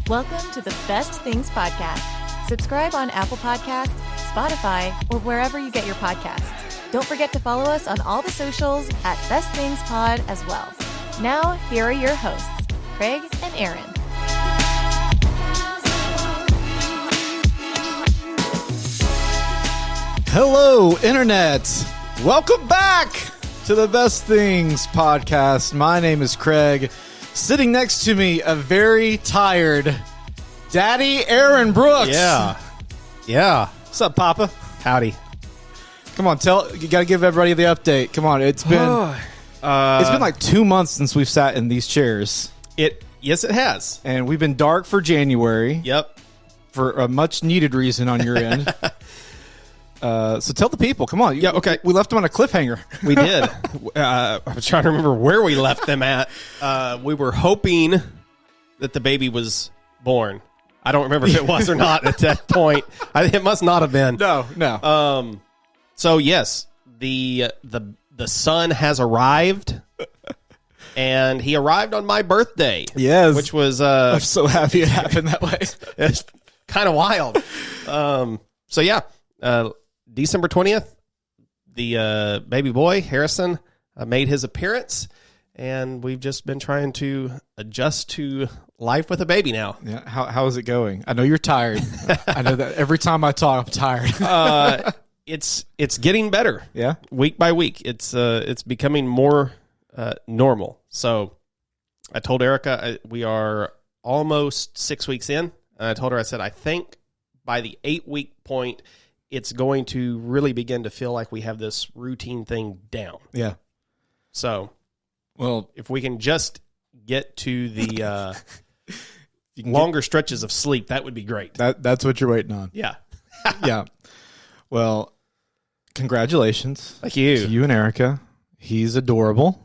Welcome to the Best Things Podcast. Subscribe on Apple Podcasts, Spotify, or wherever you get your podcasts. Don't forget to follow us on all the socials at Best Things Pod as well. Now, here are your hosts, Craig and Aaron. Hello, Internet. Welcome back to the Best Things Podcast. My name is Craig. Sitting next to me, a very tired Daddy Aaron Brooks. Yeah. What's up, Papa? Howdy. Come on, you got to give everybody the update. Come on, it's been like 2 months since we've sat in these chairs. Yes, it has. And we've been dark for January. Yep. For a much needed reason on your end. So tell the people, come on. Yeah, okay. We left them on a cliffhanger. We did. I was trying to remember where we left them at. We were hoping that the baby was born. I don't remember if it was or not at that point. It must not have been. No. So yes, the son has arrived, and he arrived on my birthday. Yes, which was I'm so happy it happened that way. It's kind of wild. So yeah, December 20th, the baby boy Harrison made his appearance, and we've just been trying to adjust to life with a baby now. Yeah, how is it going? I know you're tired. I know that every time I talk, I'm tired. It's getting better. Yeah, week by week, it's becoming more normal. So I told Erica we are almost 6 weeks in, and I told her, I said, I think by the 8-week point, it's going to really begin to feel like we have this routine thing down. Yeah. So, well, if we can just get to the longer stretches of sleep, that would be great. That's what you're waiting on. Yeah. Yeah. Well, congratulations. Thank you. To you and Erica. He's adorable.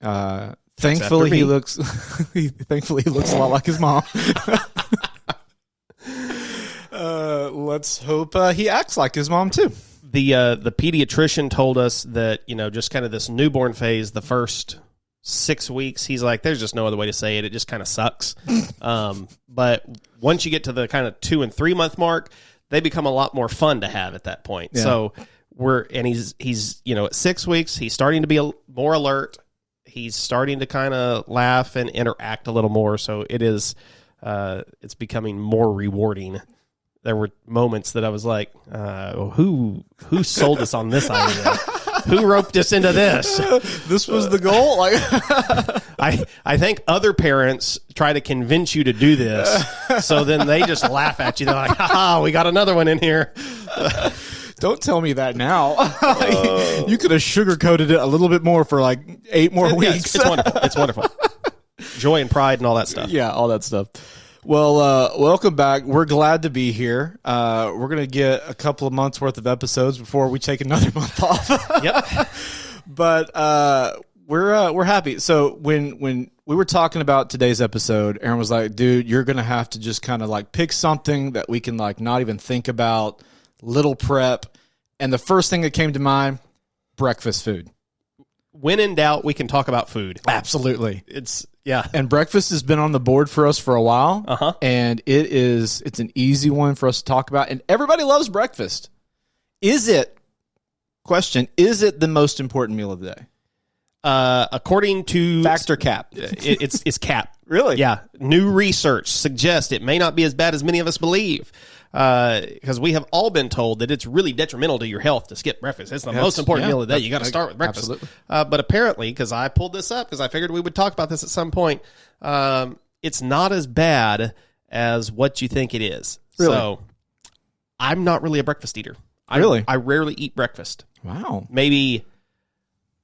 Thankfully he looks a lot like his mom. Let's hope he acts like his mom too. The pediatrician told us that, just kind of this newborn phase, the first 6 weeks, he's like, there's just no other way to say it. It just kind of sucks. But once you get to the kind of 2 and 3 month mark, they become a lot more fun to have at that point. Yeah. So he's at 6 weeks, he's starting to be more alert. He's starting to kind of laugh and interact a little more. So it's becoming more rewarding. There were moments that I was like, who sold us on this idea? Who roped us into this? This was the goal? I think other parents try to convince you to do this, so then they just laugh at you. They're like, ha, we got another one in here. Don't tell me that now. You could have sugarcoated it a little bit more for like 8 more weeks. It's wonderful. It's wonderful. Joy and pride and all that stuff. Yeah, all that stuff. Well, welcome back. We're glad to be here. We're going to get a couple of months worth of episodes before we take another month off. Yep. But we're happy. So when we were talking about today's episode, Aaron was like, dude, you're going to have to just kind of like pick something that we can like not even think about, little prep. And the first thing that came to mind, breakfast food. When in doubt, we can talk about food. Absolutely. Yeah. And breakfast has been on the board for us for a while. Uh-huh. And it's an easy one for us to talk about. And everybody loves breakfast. Is it the most important meal of the day? According to Fact or cap? It's cap. Really? Yeah. New research suggests it may not be as bad as many of us believe. Because we have all been told that it's really detrimental to your health to skip breakfast. It's the most important meal of the day. You got to start with breakfast. Absolutely. But apparently, because I pulled this up because I figured we would talk about this at some point, it's not as bad as what you think it is. Really? So I'm not really a breakfast eater. Really? I rarely eat breakfast. Wow. Maybe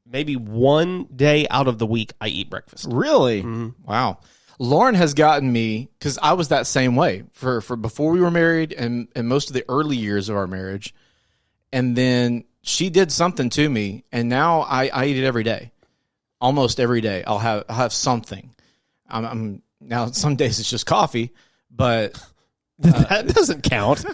one day out of the week I eat breakfast. Really? Mm-hmm. Wow. Lauren has gotten me, because I was that same way for before we were married and most of the early years of our marriage. And then she did something to me, and now I eat it every day. Almost every day I'll have something. I'm now some days it's just coffee, but that doesn't count.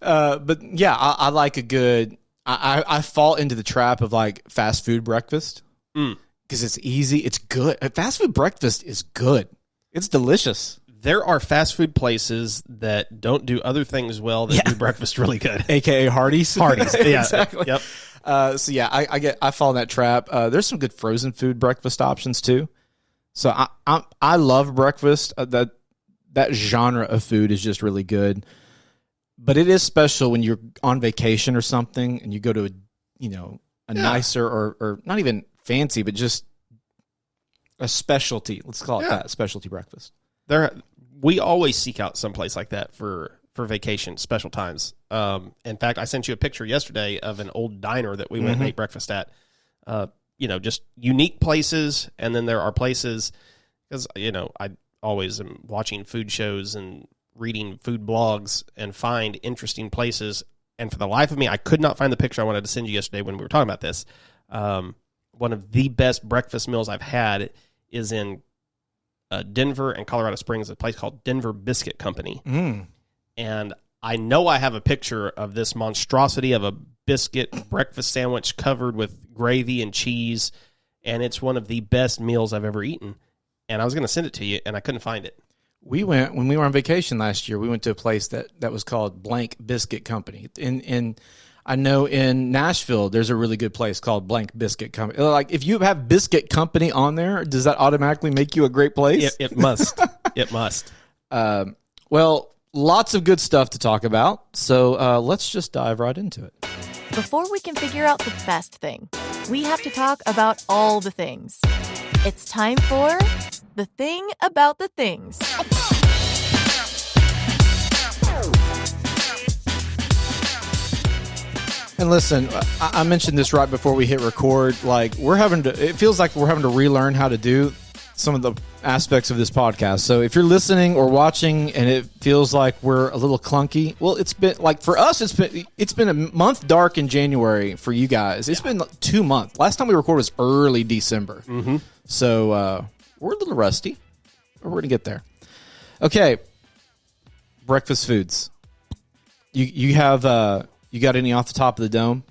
But yeah, I like a good. I fall into the trap of like fast food breakfast. Because it's easy. It's good. Fast food breakfast is good. It's delicious. There are fast food places that don't do other things well that do breakfast really good. AKA Hardee's. Hardee's, yeah, exactly. Yep. So yeah, I fall in that trap. There's some good frozen food breakfast options too. So I love breakfast. That genre of food is just really good. But it is special when you're on vacation or something and you go to a nicer or not even fancy, but just a specialty. Let's call it that, specialty breakfast. We always seek out someplace like that for vacation, special times. In fact, I sent you a picture yesterday of an old diner that we went and ate breakfast at. Just unique places, and then there are places, because, I always am watching food shows and reading food blogs and find interesting places. And for the life of me, I could not find the picture I wanted to send you yesterday when we were talking about this. One of the best breakfast meals I've had is in Denver and Colorado Springs, a place called Denver Biscuit Company. And I know I have a picture of this monstrosity of a biscuit breakfast sandwich covered with gravy and cheese, and it's one of the best meals I've ever eaten. And I was going to send it to you, and I couldn't find it. When we were on vacation last year, we went to a place that was called Blank Biscuit Company. I know in Nashville, there's a really good place called Blank Biscuit Company. Like, if you have Biscuit Company on there, does that automatically make you a great place? It must. It must. Well, lots of good stuff to talk about. So let's just dive right into it. Before we can figure out the best thing, we have to talk about all the things. It's time for The Thing About the Things. And listen, I mentioned this right before we hit record. Like, it feels like we're having to relearn how to do some of the aspects of this podcast. So if you're listening or watching and it feels like we're a little clunky, well, it's been like, for us, it's been a month dark in January. For you guys, it's been 2 months. Last time we recorded was early December. So we're a little rusty, but we're gonna get there. Okay, breakfast foods. You have you got any off the top of the dome?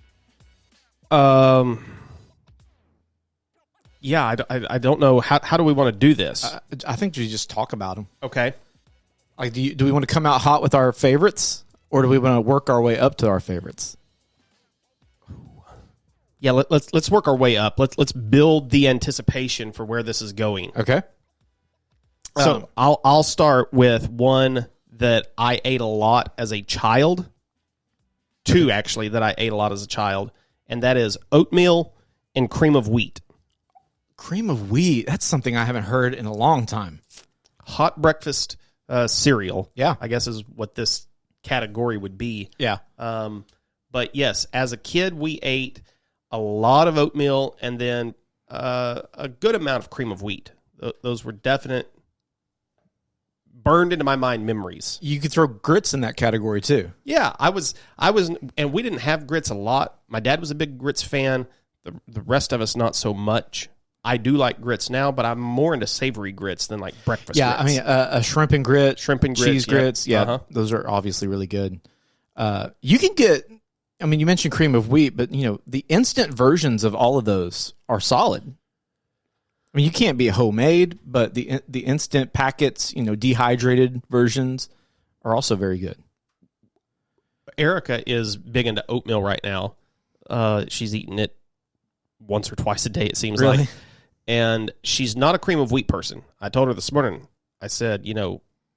Yeah, I don't know. How do we want to do this? I think we just talk about them. Okay. Like, do we want to come out hot with our favorites, or do we want to work our way up to our favorites? Yeah, let's work our way up. Let's build the anticipation for where this is going. Okay. So I'll start with one that I ate a lot as a child. Two, actually, that I ate a lot as a child, and that is oatmeal and cream of wheat. Cream of wheat. That's something I haven't heard in a long time. Hot breakfast cereal. Yeah. I guess is what this category would be. Yeah. But yes, as a kid, we ate a lot of oatmeal and then a good amount of cream of wheat. Those were definite, burned into my mind memories. You could throw grits in that category too. Yeah, I was, and we didn't have grits a lot. My dad was a big grits fan. The rest of us, not so much. I do like grits now, but I'm more into savory grits than like breakfast grits. I mean, a shrimp and grits, cheese grits. Yeah, those are obviously really good. You can get, I mean, you mentioned cream of wheat, but the instant versions of all of those are solid. I mean, you can't be homemade, but the instant packets, dehydrated versions are also very good. Erica is big into oatmeal right now. She's eating it once or twice a day, it seems like. And she's not a cream of wheat person. I told her this morning, I said,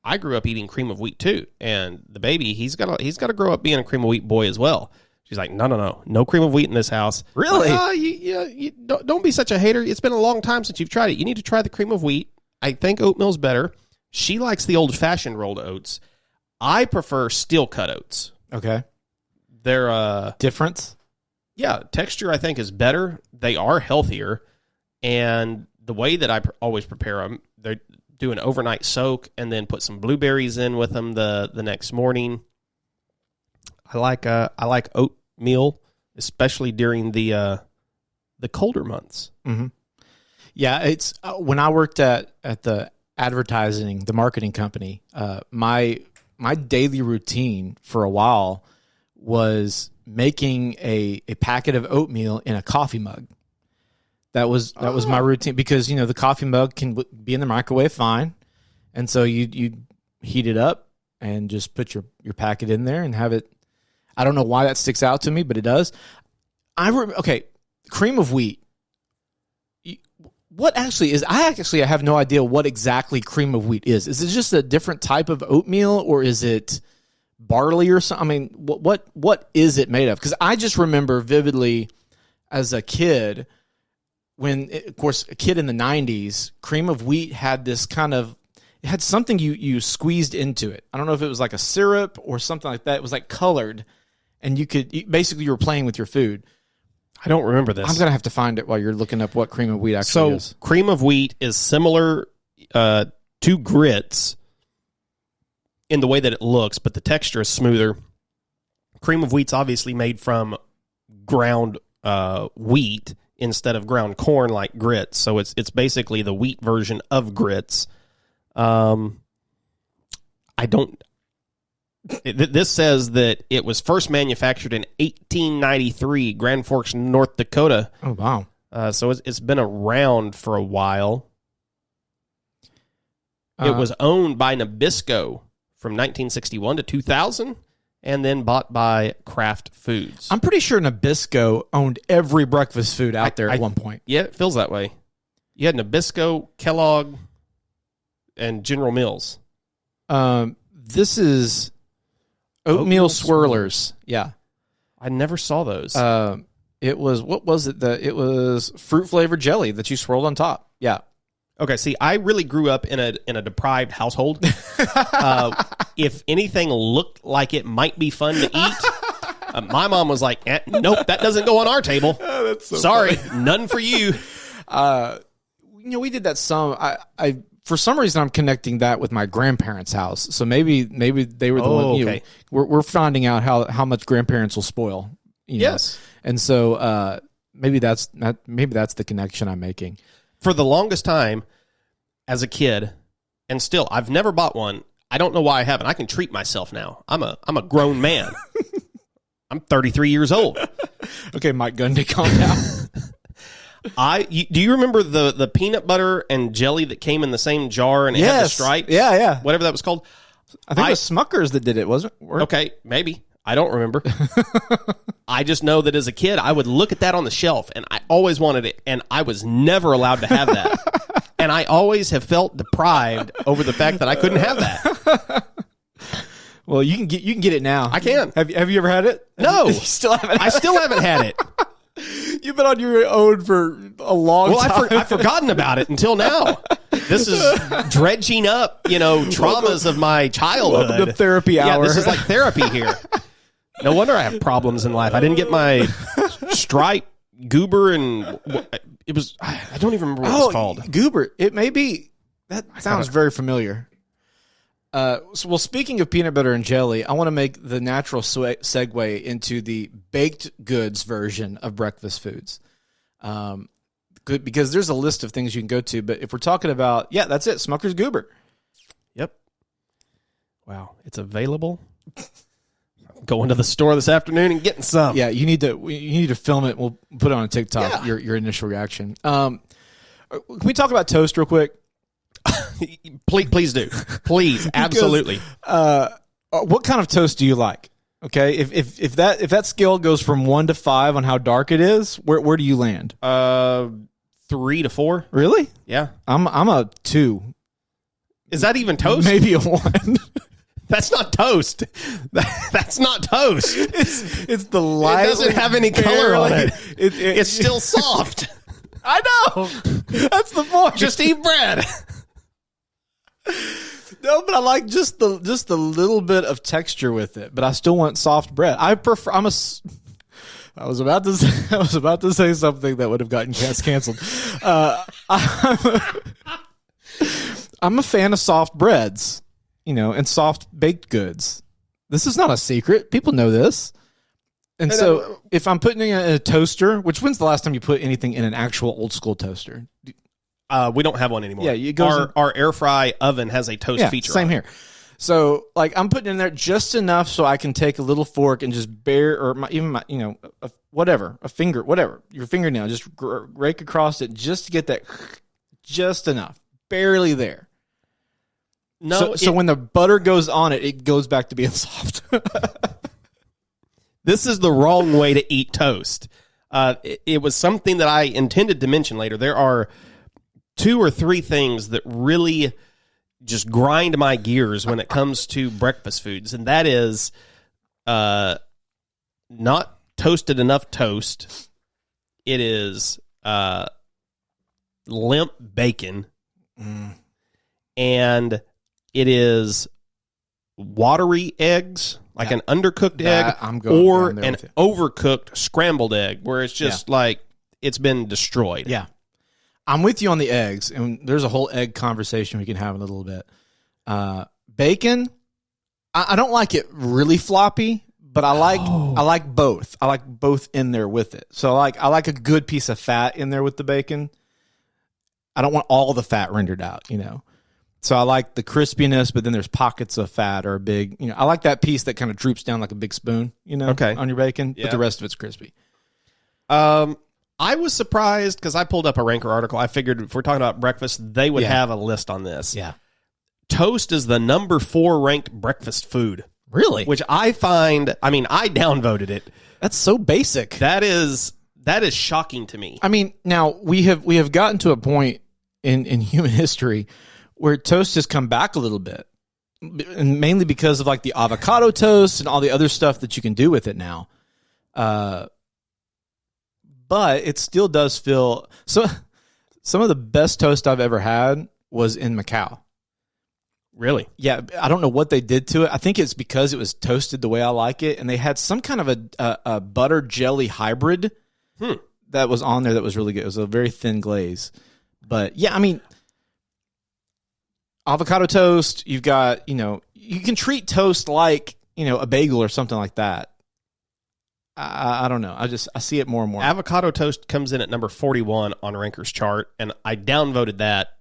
I grew up eating cream of wheat too. And the baby, he's got to grow up being a cream of wheat boy as well. She's like, no cream of wheat in this house. Really? You don't be such a hater. It's been a long time since you've tried it. You need to try the cream of wheat. I think oatmeal's better. She likes the old-fashioned rolled oats. I prefer steel-cut oats. Okay. They're difference? Yeah, texture I think is better. They are healthier. And the way that I always prepare them, they do an overnight soak and then put some blueberries in with them the next morning. I like oatmeal, especially during the colder months. Mm-hmm. Yeah, it's when I worked at the the marketing company. My daily routine for a while was making a packet of oatmeal in a coffee mug. That was my routine because the coffee mug can be in the microwave fine, And so you heat it up and just put your packet in there and have it. I don't know why that sticks out to me, but it does. Okay, cream of wheat. What actually is? I have no idea what exactly cream of wheat is. Is it just a different type of oatmeal, or is it barley or something? I mean, what is it made of? Because I just remember vividly as a kid, of course, a kid in the 90s, cream of wheat had this kind of, it had something you squeezed into it. I don't know if it was like a syrup or something like that. It was like colored, and basically you were playing with your food. I don't remember this. I'm going to have to find it while you're looking up what cream of wheat actually is. So cream of wheat is similar to grits in the way that it looks, but the texture is smoother. Cream of wheat's obviously made from ground wheat instead of ground corn like grits. So it's basically the wheat version of grits. This says that it was first manufactured in 1893, Grand Forks, North Dakota. Oh, wow. So it's been around for a while. It was owned by Nabisco from 1961 to 2000, and then bought by Kraft Foods. I'm pretty sure Nabisco owned every breakfast food out there at one point. Yeah, it feels that way. You had Nabisco, Kellogg, and General Mills. This is oatmeal swirlers. Yeah. I never saw those. It was, what was it? It was fruit flavored jelly that you swirled on top. Yeah. Okay, see, I really grew up in a deprived household. If anything looked like it might be fun to eat, my mom was like, nope, that doesn't go on our table. Oh, that's so Sorry, funny. none for you. We did that some. I for some reason I'm connecting that with my grandparents' house. So maybe they were the one. Okay. We're finding out how much grandparents will spoil. Yes, and so maybe that's the connection I'm making. For the longest time, as a kid, and still, I've never bought one. I don't know why I haven't. I can treat myself now. I'm a grown man. I'm 33 years old. Okay, Mike Gundy, calm down. Do you remember the peanut butter and jelly that came in the same jar and it had the stripes? Yeah. Whatever that was called. I think it was Smuckers that did it, wasn't it? Okay, maybe. I don't remember. I just know that as a kid, I would look at that on the shelf, and I always wanted it, and I was never allowed to have that. And I always have felt deprived over the fact that I couldn't have that. Well, you can get it now. I can. Have you ever had it? No. You still haven't. I still haven't had it. You've been on your own for a long time. I've forgotten about it until now. This is dredging up, traumas of my childhood. Welcome to therapy hour. Yeah, this is like therapy here. No wonder I have problems in life. I didn't get my Stripe, Goober, and it was, I don't even remember what it was called. Goober. It may be, that sounds very familiar. Well, speaking of peanut butter and jelly, I want to make the natural segue into the baked goods version of breakfast foods. Good, because there's a list of things you can go to, but if we're talking about, that's it, Smucker's Goober. Yep. Wow, it's available. Going to the store this afternoon and getting some. Yeah, you need to film it. We'll put it on a TikTok. Yeah. Your initial reaction. Can we talk about toast real quick? Please do. Please, absolutely. What kind of toast do you like? Okay, if that scale goes from 1 to 5 on how dark it is, where do you land? 3 to 4. Really? Yeah. I'm a 2. Is that even toast? Maybe a 1. That's not toast. That's not toast. It's the light. It doesn't have any color on it. It's still soft. I know. That's the point. Just eat bread. No, but I like just the little bit of texture with it. But I still want soft bread. I prefer. I was about to say something that would have gotten canceled. I'm a fan of soft breads. And soft baked goods. This is not a secret. People know this. And so if I'm putting it in a toaster, when's the last time you put anything in an actual old school toaster? We don't have one anymore. Yeah, it goes our air fry oven has a toast feature. Same here. So I'm putting it in there just enough so I can take a little fork and just a finger, whatever, your fingernail, just rake across it just to get that just enough, barely there. No. So when the butter goes on it, it goes back to being soft. This is the wrong way to eat toast. It was something that I intended to mention later. There are 2 or 3 things that really just grind my gears when it comes to breakfast foods, and that is not toasted enough toast. It is limp bacon, and it is watery eggs, like an undercooked egg, or an overcooked scrambled egg, where it's just like it's been destroyed. Yeah. I'm with you on the eggs, and there's a whole egg conversation we can have in a little bit. Bacon, I don't like it really floppy, but I like both. I like both in there with it. So I like a good piece of fat in there with the bacon. I don't want all the fat rendered out, you know. So I like the crispiness, but then there's pockets of fat or a big, you know. I like that piece that kind of droops down like a big spoon, you know, on your bacon, but the rest of it's crispy. I was surprised because I pulled up a Ranker article. I figured if we're talking about breakfast, they would have a list on this. Yeah. Toast is the number 4 ranked breakfast food. Really? Which I find, I mean, I downvoted it. That's so basic. That is shocking to me. I mean, now we have gotten to a point in human history where toast has come back a little bit, and mainly because of like the avocado toast and all the other stuff that you can do with it now. But it still does feel so. Some of the best toast I've ever had was in Macau. Really? Yeah, I don't know what they did to it. I think it's because it was toasted the way I like it, and they had some kind of a butter jelly hybrid that was on there that was really good. It was a very thin glaze. But yeah, I mean, avocado toast, you've got, you know, you can treat toast like, you know, a bagel or something like that. I don't know. I see it more and more. Avocado toast comes in at number 41 on Ranker's chart, and I downvoted that.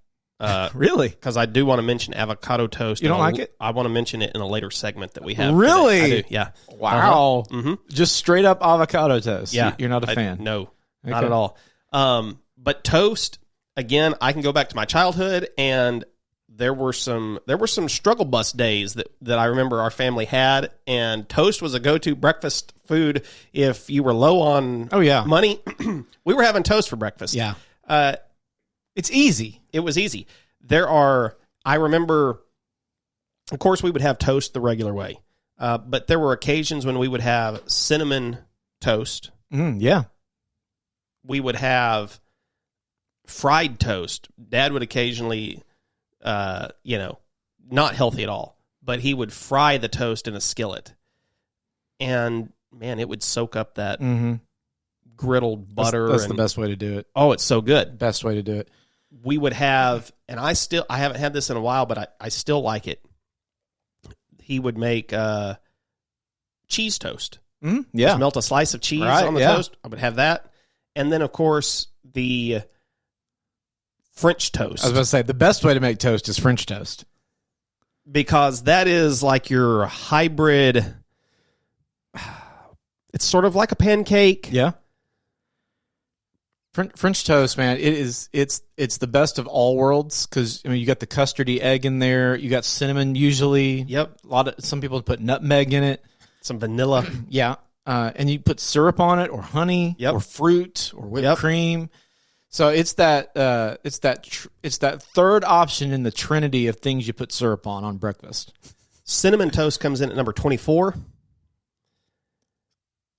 Really? Because I do want to mention avocado toast. You don't like it? I want to mention it in a later segment that we have. Really? Today. I do, yeah. Wow. Just straight up avocado toast. Yeah. You're not a fan? No, not at all. But toast, again, I can go back to my childhood, and there were some struggle bus days that I remember our family had, and toast was a go-to breakfast food if you were low on money. We were having toast for breakfast. Yeah. It's easy. It was easy. I remember, of course, we would have toast the regular way, but there were occasions when we would have cinnamon toast. Yeah. We would have fried toast. Dad would occasionally, not healthy at all, but he would fry the toast in a skillet. And, man, it would soak up that griddled butter. That's the best way to do it. Oh, it's so good. Best way to do it. We would have, and I haven't had this in a while, but I still like it. He would make cheese toast. Yeah. Just melt a slice of cheese on the toast. I would have that. And then, of course, the French toast. I was about to say, the best way to make toast is French toast. Because that is like your hybrid. It's sort of like a pancake. Yeah. French toast, man, it's the best of all worlds because you got the custardy egg in there, you got cinnamon usually. Yep. Some people put nutmeg in it, some vanilla. Yeah, and you put syrup on it or honey or fruit or whipped cream. So it's that third option in the trinity of things you put syrup on breakfast. Cinnamon toast comes in at number 24.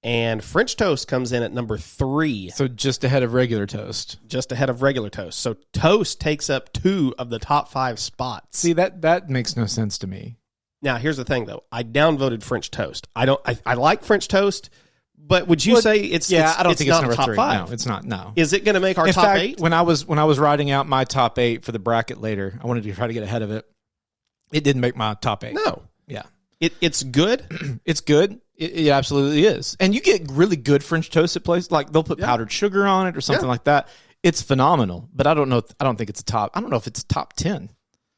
And French toast comes in at number 3. So just ahead of regular toast. Just ahead of regular toast. So toast takes up 2 of the top 5 spots. See, that makes no sense to me. Now, here's the thing, though. I downvoted French toast. I like French toast, but would you say it's I don't think it's not number top 3. 5? No, it's not. No. Is it going to make our top 8? When I was writing out my top 8 for the bracket later, I wanted to try to get ahead of it. It didn't make my top 8. No. Yeah. It's good. It's good. It absolutely is. And you get really good French toast at places. Like they'll put powdered sugar on it or something like that. It's phenomenal. But I don't know. I don't think it's I don't know if it's top 10.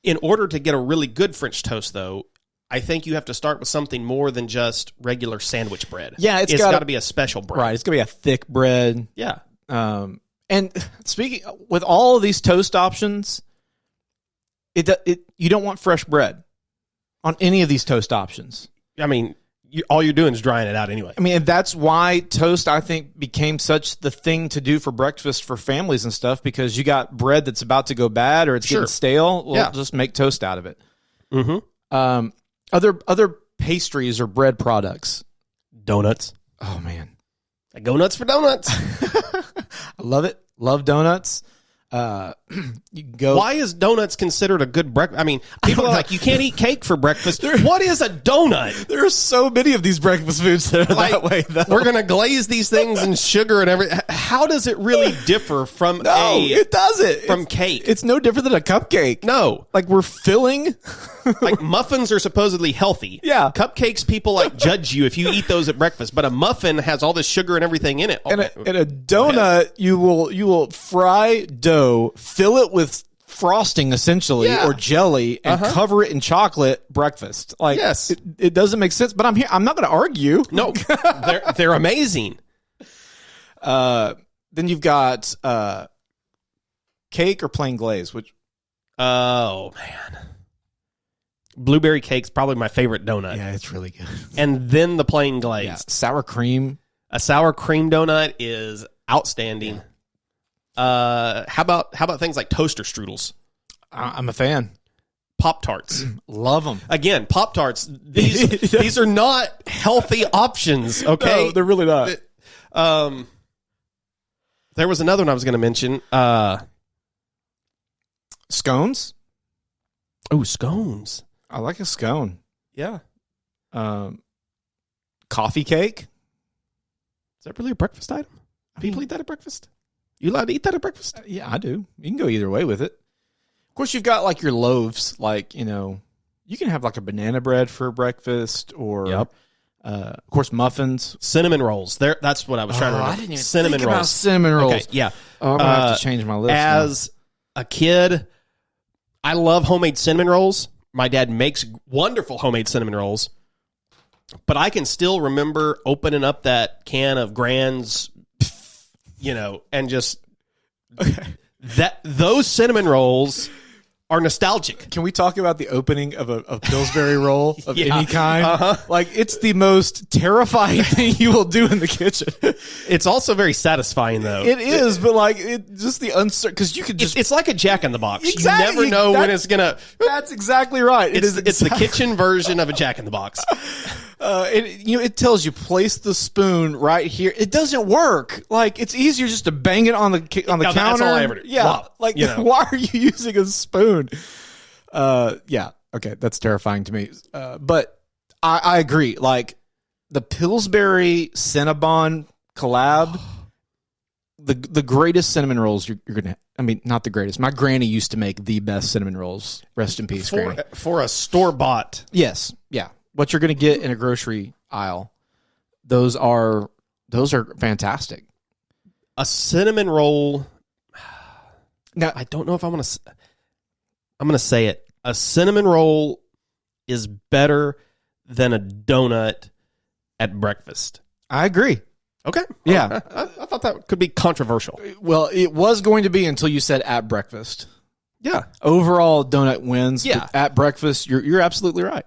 In order to get a really good French toast, though, I think you have to start with something more than just regular sandwich bread. Yeah, it's got to be a special bread. Right. It's got to be a thick bread. Yeah. And speaking with all of these toast options, You don't want fresh bread on any of these toast options. I mean, all you're doing is drying it out anyway. I mean, and that's why toast, I think, became such the thing to do for breakfast for families and stuff, because you got bread that's about to go bad or it's getting stale. Well, just make toast out of it. Mm-hmm. Other pastries or bread products. Donuts. Oh, man. I go nuts for donuts. I love it. Love donuts. You can go. Why is donuts considered a good breakfast? I mean, people are like, you can't eat cake for breakfast. What is a donut? There are so many of these breakfast foods that are that way, though. We're going to glaze these things in sugar and everything. How does it really differ from it doesn't. From cake? It's no different than a cupcake. No. Like, we're filling. Like, muffins are supposedly healthy. Yeah. Cupcakes, people like judge you if you eat those at breakfast, but a muffin has all this sugar and everything in it. And a donut, you will fry dough, fill it with frosting essentially or jelly, and cover it in chocolate. Breakfast, like, yes, it doesn't make sense. But I'm not going to argue. No, they're amazing. Then you've got cake or plain glaze, which oh man, blueberry cake's probably my favorite donut. Yeah, it's really good. And then the plain glaze, sour cream. A sour cream donut is outstanding. Yeah. How about things like toaster strudels? I'm a fan. Pop-Tarts. Love them. Again, Pop-Tarts, these are not healthy options, okay? No, they're really not. There was another one I was going to mention. Scones? Oh, scones. I like a scone. Yeah. Coffee cake? Is that really a breakfast item? People eat that at breakfast? You allowed to eat that at breakfast? Yeah, I do. You can go either way with it. Of course, you've got like your loaves, like, you can have like a banana bread for breakfast, or of course, muffins. Cinnamon rolls. That's what I was trying to remember. I didn't even cinnamon think rolls. about cinnamon rolls. Okay, yeah. I'm going to have to change my list As a kid, I love homemade cinnamon rolls. My dad makes wonderful homemade cinnamon rolls. But I can still remember opening up that can of Grand's, and just those cinnamon rolls are nostalgic. Can we talk about the opening of a Pillsbury roll of any kind? Like, it's the most terrifying thing you will do in the kitchen. It's also very satisfying, though. It is, but like, just the uncertain, because you could just. It's like a Jack in the Box. Exactly. You never know when it's gonna. That's exactly right. It's the kitchen version of a Jack in the Box. It tells you place the spoon right here. It doesn't work. Like, it's easier just to bang it on the counter. That's all I ever do. Yeah, Wow. like, why are you using a spoon? Okay, that's terrifying to me. But I agree. Like, the Pillsbury Cinnabon collab, the greatest cinnamon rolls you're gonna. I mean, not the greatest. My granny used to make the best cinnamon rolls. Rest in peace, Granny. For a store bought. Yes, yeah. What you're going to get in a grocery aisle, those are fantastic. A cinnamon roll. Now, I don't know if I'm going to say it. A cinnamon roll is better than a donut at breakfast. I agree. Okay. Yeah. I thought that could be controversial. Well, it was going to be until you said at breakfast. Yeah. Overall, donut wins. Yeah. But at breakfast, you're absolutely right.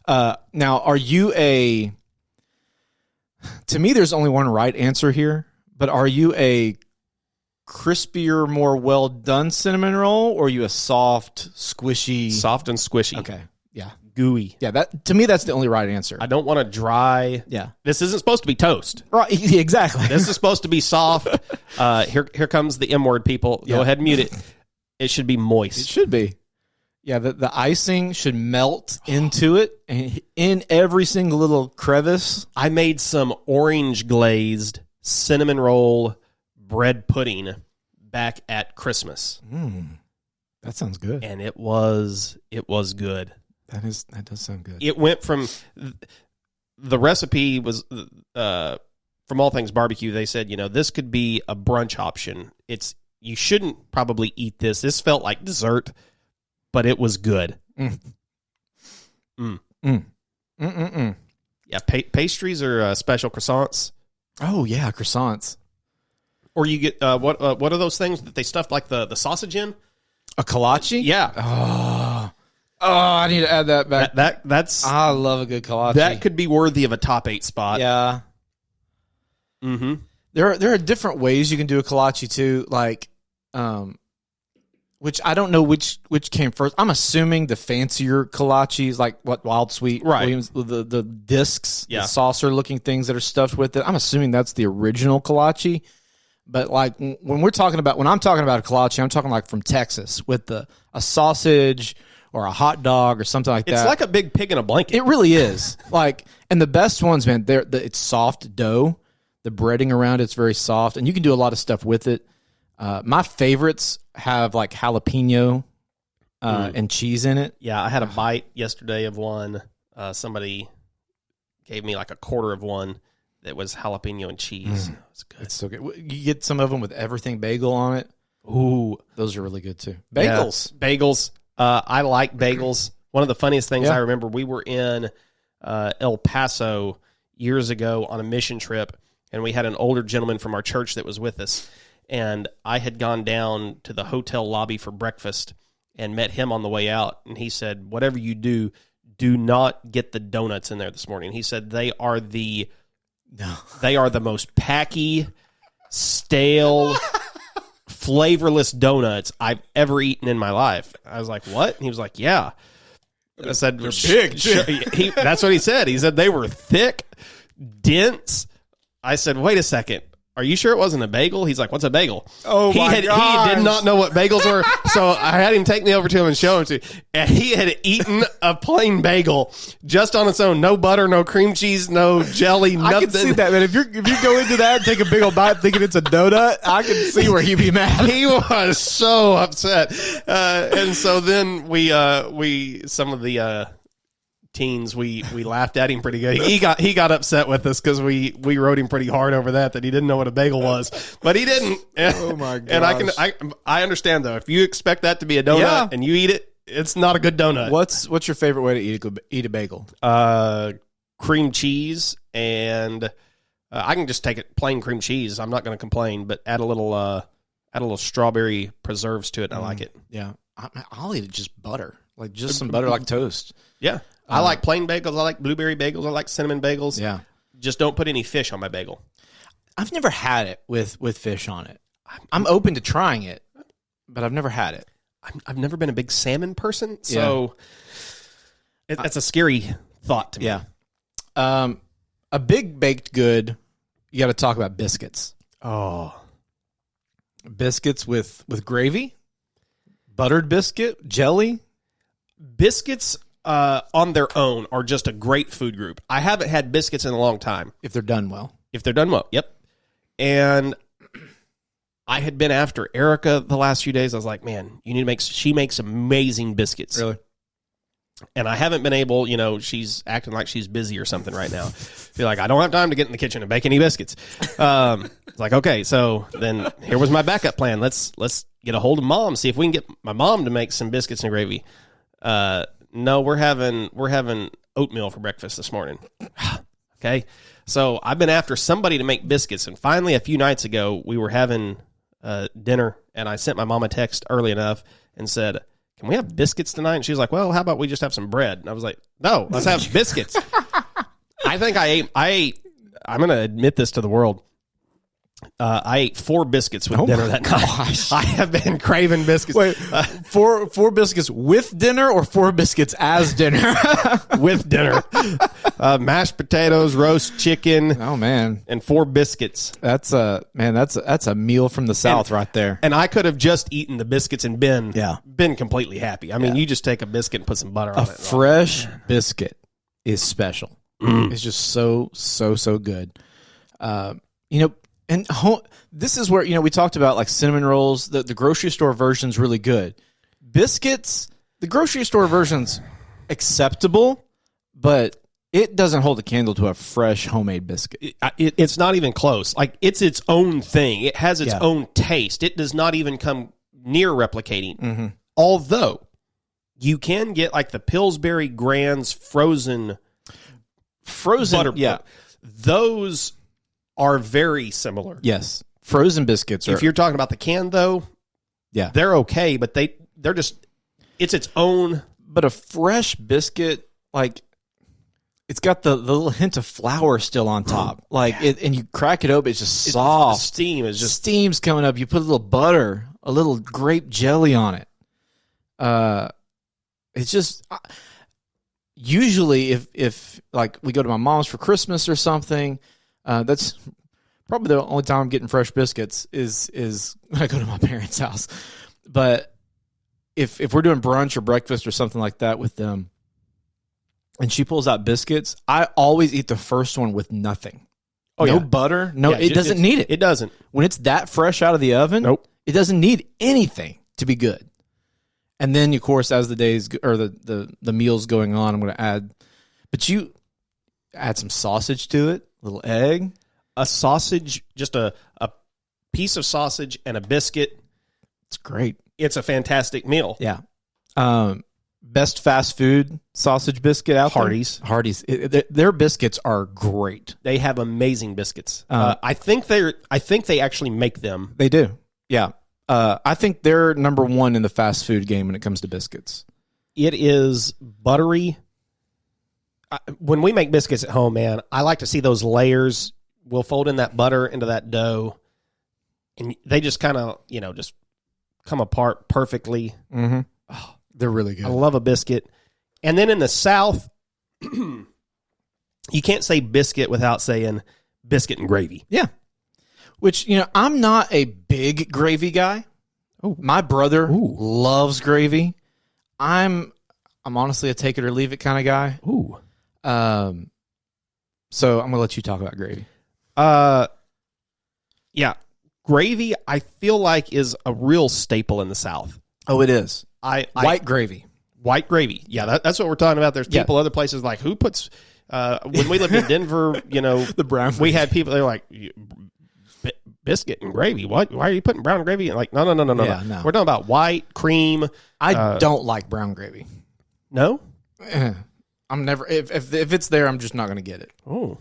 Now, are you to me, there's only one right answer here, but are you a crispier, more well done cinnamon roll, or are you a soft, squishy? Soft and squishy. Okay. Yeah. Gooey. Yeah. That, to me, that's the only right answer. I don't want a dry. Yeah. This isn't supposed to be toast. Right. Exactly. This is supposed to be soft. Here comes the M word, people. Go ahead and mute it. It should be moist. It should be. Yeah, the icing should melt into it and in every single little crevice. I made some orange glazed cinnamon roll bread pudding back at Christmas. That sounds good. And it was good. That does sound good. It went from the recipe was from All Things Barbecue. They said, this could be a brunch option. You shouldn't probably eat this. This felt like dessert. But it was good. Yeah, pastries or special croissants. Oh yeah, croissants. Or you get what are those things that they stuff like the sausage in? A kolache? Yeah. Oh, I need to add that back. That's I love a good kolache. that could be worthy of a top 8 spot. Yeah. Mm-hmm. There are different ways you can do a kolache too, like, which I don't know which came first. I'm assuming the fancier kolaches, like what Wild Sweet, Right. Williams, the discs, Yeah. the saucer looking things that are stuffed with it. I'm assuming that's the original kolache. But like when I'm talking about a kolache, I'm talking like from Texas with a sausage or a hot dog or something like that. It's like a big pig in a blanket. It really is. Like, and the best ones, man, it's soft dough. The breading around it's very soft, and you can do a lot of stuff with it. My favorites have like jalapeno and cheese in it. Yeah, I had a bite yesterday of one. Somebody gave me like a quarter of one that was jalapeno and cheese. It's good. It's so good. You get some of them with everything bagel on it. Ooh, Those are really good too. Bagels. Yeah, bagels. I like bagels. One of the funniest things I remember, we were in El Paso years ago on a mission trip, and we had an older gentleman from our church that was with us. And I had gone down to the hotel lobby for breakfast and met him on the way out. And he said, whatever you do, do not get the donuts in there this morning. He said they are the most packy, stale, flavorless donuts I've ever eaten in my life. I was like, what? And he was like, yeah. I said, They're big. that's what he said. He said they were thick, dense. I said, wait a second. Are you sure it wasn't a bagel? He's like, what's a bagel? Oh, He did not know what bagels were. So I had him take me over to him and show him to. And he had eaten a plain bagel just on its own. No butter, no cream cheese, no jelly, nothing. I can see that, man. If you go into that and take a big old bite thinking it's a donut, I can see where he'd be mad. He was so upset. And so then some of the teens, we laughed at him pretty good. He got upset with us because we rode him pretty hard over that he didn't know what a bagel was, but he didn't. Oh my god! And I understand though, if you expect that to be a donut and you eat it, it's not a good donut. What's your favorite way to eat a bagel? Cream cheese, and I can just take it plain cream cheese. I'm not going to complain, but add a little strawberry preserves to it. I like it. Yeah, I'll eat it just butter, like just some butter, like toast. Yeah. I like plain bagels. I like blueberry bagels. I like cinnamon bagels. Yeah. Just don't put any fish on my bagel. I've never had it with fish on it. I'm open to trying it, but I've never had it. I've never been a big salmon person, so it's a scary thought to me. Yeah. A big baked good, you got to talk about biscuits. Oh. Biscuits with gravy, buttered biscuit, jelly. Biscuits on their own are just a great food group. I haven't had biscuits in a long time. If they're done well. Yep. And I had been after Erica the last few days. I was like, man, she makes amazing biscuits. Really? And I haven't been able, she's acting like she's busy or something right now. Be like, I don't have time to get in the kitchen and bake any biscuits. It's like, okay, so then here was my backup plan. Let's get a hold of Mom, see if we can get my mom to make some biscuits and gravy. No, we're having oatmeal for breakfast this morning. Okay. So I've been after somebody to make biscuits, and finally a few nights ago we were having dinner, and I sent my mom a text early enough and said, can we have biscuits tonight? And she was like, well, how about we just have some bread? And I was like, no, let's have biscuits. I think I ate, I'm going to admit this to the world. I ate 4 biscuits with dinner that night. I have been craving biscuits. Wait, four biscuits with dinner or 4 biscuits as dinner? With dinner. Mashed potatoes, roast chicken. Oh man. And 4 biscuits. That's a meal from the South right there. And I could have just eaten the biscuits and been completely happy. I mean, you just take a biscuit and put some butter on it. A fresh biscuit is special. It's just so good. And this is where, we talked about like cinnamon rolls. The grocery store version's really good. Biscuits, the grocery store version's acceptable, but it doesn't hold a candle to a fresh homemade biscuit. It's not even close. Like, it's its own thing. It has its own taste. It does not even come near replicating. Mm-hmm. Although, you can get like the Pillsbury Grands frozen butter. Yeah. Those are very similar. Yes. Frozen biscuits are. If you're talking about the can, though, they're okay, but it's its own. But a fresh biscuit, like, it's got the little hint of flour still on top. And you crack it open, it's just soft. The steam is just steam's coming up. You put a little butter, a little grape jelly on it. It's just usually if like we go to my mom's for Christmas or something, that's probably the only time I'm getting fresh biscuits is when I go to my parents' house. But if we're doing brunch or breakfast or something like that with them, and she pulls out biscuits, I always eat the first one with nothing. No butter. No, it doesn't need it. It doesn't. When it's that fresh out of the oven, nope. It doesn't need anything to be good. And then, of course, as the days or the meal's going on, I'm going to add, but you add some sausage to it, a little egg. A sausage, just a piece of sausage and a biscuit. It's great. It's a fantastic meal. Yeah. Best fast food sausage biscuit out Hardee's. there? Hardee's. Their biscuits are great. They have amazing biscuits. I think they actually make them. They do. Yeah. I think they're number one in the fast food game when it comes to biscuits. It is buttery. When we make biscuits at home, man, I like to see those layers. We'll fold in that butter into that dough, and they just kind of, just come apart perfectly. Mm-hmm. Oh, they're really good. I love a biscuit. And then in the South, you can't say biscuit without saying biscuit and gravy. Yeah. Which, I'm not a big gravy guy. Oh, my brother loves gravy. I'm honestly a take it or leave it kind of guy. Ooh. So I'm going to let you talk about gravy. Yeah. Gravy, I feel like, is a real staple in the South. Oh, it is. White gravy. White gravy. Yeah, that's what we're talking about. There's people other places like, who puts, when we lived in Denver, the brown we had people, they're like, biscuit and gravy. What? Why are you putting brown gravy? Like, no. We're talking about white cream. I don't like brown gravy. No? I'm never, if it's there, I'm just not going to get it. Oh.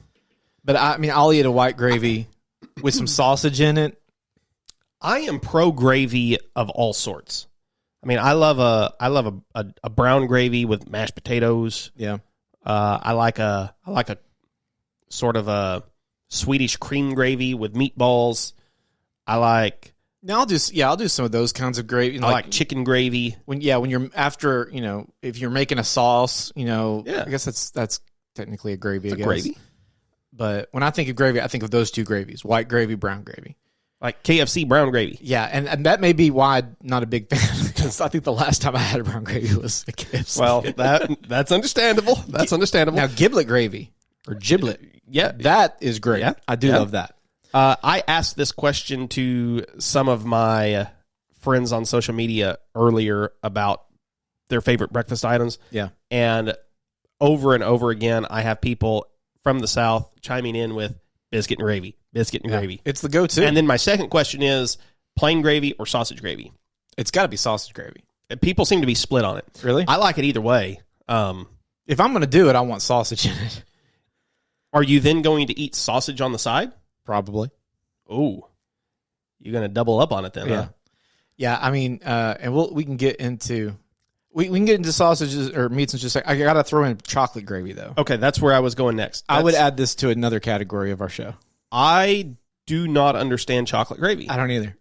But I'll eat a white gravy with some sausage in it. I am pro gravy of all sorts. I love a brown gravy with mashed potatoes. Yeah. I like a sort of a Swedish cream gravy with meatballs. I'll do some of those kinds of gravy. I like chicken gravy. When you're after, if you're making a sauce, I guess that's technically a gravy. It's a gravy. But when I think of gravy, I think of those two gravies: white gravy, brown gravy. Like KFC brown gravy. Yeah, and that may be why I'm not a big fan, because I think the last time I had a brown gravy was at KFC. Well, that's understandable. That's understandable. Now, giblet gravy or giblet, yeah, that is great. Yeah. I do love that. I asked this question to some of my friends on social media earlier about their favorite breakfast items. Yeah. And over again, I have people from the South chiming in with biscuit and gravy. Biscuit and gravy. It's the go-to. And then my second question is plain gravy or sausage gravy? It's got to be sausage gravy. People seem to be split on it. Really? I like it either way. If I'm going to do it, I want sausage in it. Are you then going to eat sausage on the side? Probably. Oh, you're going to double up on it then, yeah. huh? Yeah, and we can get into we can get into sausages or meats in just a second. I got to throw in chocolate gravy though. Okay, that's where I was going next. I would add this to another category of our show. I do not understand chocolate gravy. I don't either.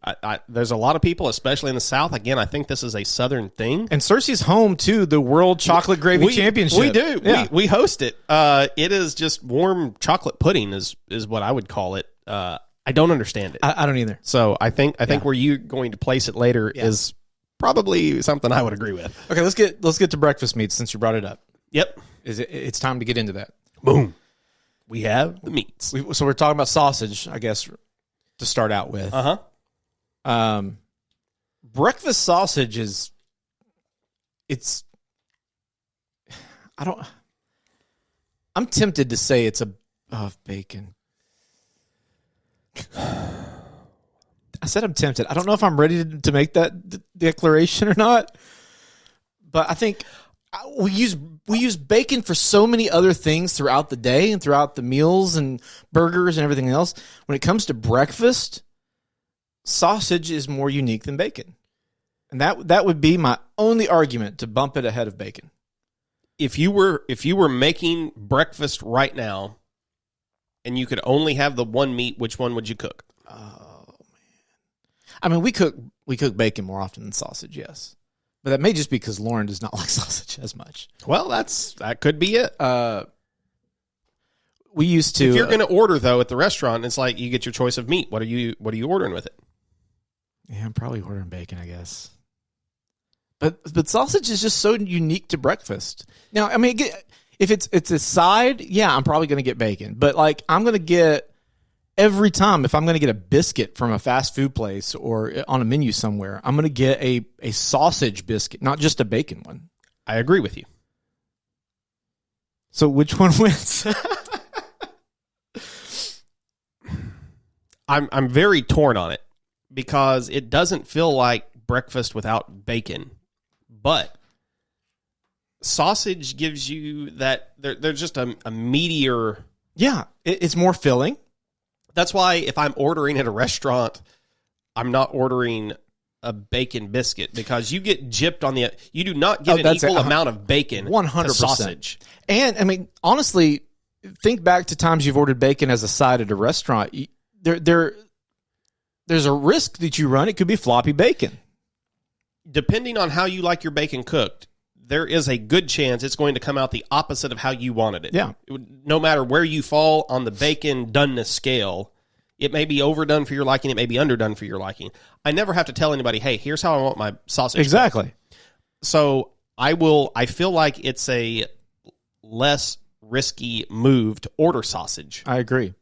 There's a lot of people, especially in the South. Again, I think this is a Southern thing. And Cersei's home to the World Chocolate Gravy Championship. We do. Yeah. We host it. It is just warm chocolate pudding is what I would call it. I don't understand it. I don't either. So I think where you're going to place it later is probably something I would agree with. Okay, let's get to breakfast meats since you brought it up. Yep. It's time to get into that. Boom. We have the meats. So we're talking about sausage, I guess, to start out with. Breakfast sausage I'm tempted to say it's bacon. I said I'm tempted. I don't know if I'm ready to make that declaration or not, but I think we use bacon for so many other things throughout the day and throughout the meals and burgers and everything else. When it comes to breakfast, sausage is more unique than bacon. And that would be my only argument to bump it ahead of bacon. If you were making breakfast right now and you could only have the one meat, which one would you cook? Oh man. I mean, we cook bacon more often than sausage, yes. But that may just be because Lauren does not like sausage as much. Well, that could be it. We used to. If you're going to order though at the restaurant, it's like you get your choice of meat. What are you ordering with it? Yeah, I'm probably ordering bacon, I guess. But sausage is just so unique to breakfast. Now, I mean, if it's a side, yeah, I'm probably going to get bacon. But like, I'm going to get every time if I'm going to get a biscuit from a fast food place or on a menu somewhere, I'm going to get a sausage biscuit, not just a bacon one. I agree with you. So which one wins? I'm very torn on it because it doesn't feel like breakfast without bacon. But sausage gives you that they're just a meatier. Yeah, it's more filling. That's why if I'm ordering at a restaurant, I'm not ordering a bacon biscuit because you get gypped on the. You do not get an equal amount of bacon. 100% sausage. And I mean, honestly, think back to times you've ordered bacon as a side at a restaurant. There's a risk that you run. It could be floppy bacon. Depending on how you like your bacon cooked, there is a good chance it's going to come out the opposite of how you wanted it. Yeah. No matter where you fall on the bacon doneness scale, it may be overdone for your liking, it may be underdone for your liking. I never have to tell anybody, hey, here's how I want my sausage. Exactly. Cooked. So I feel like it's a less risky move to order sausage. I agree.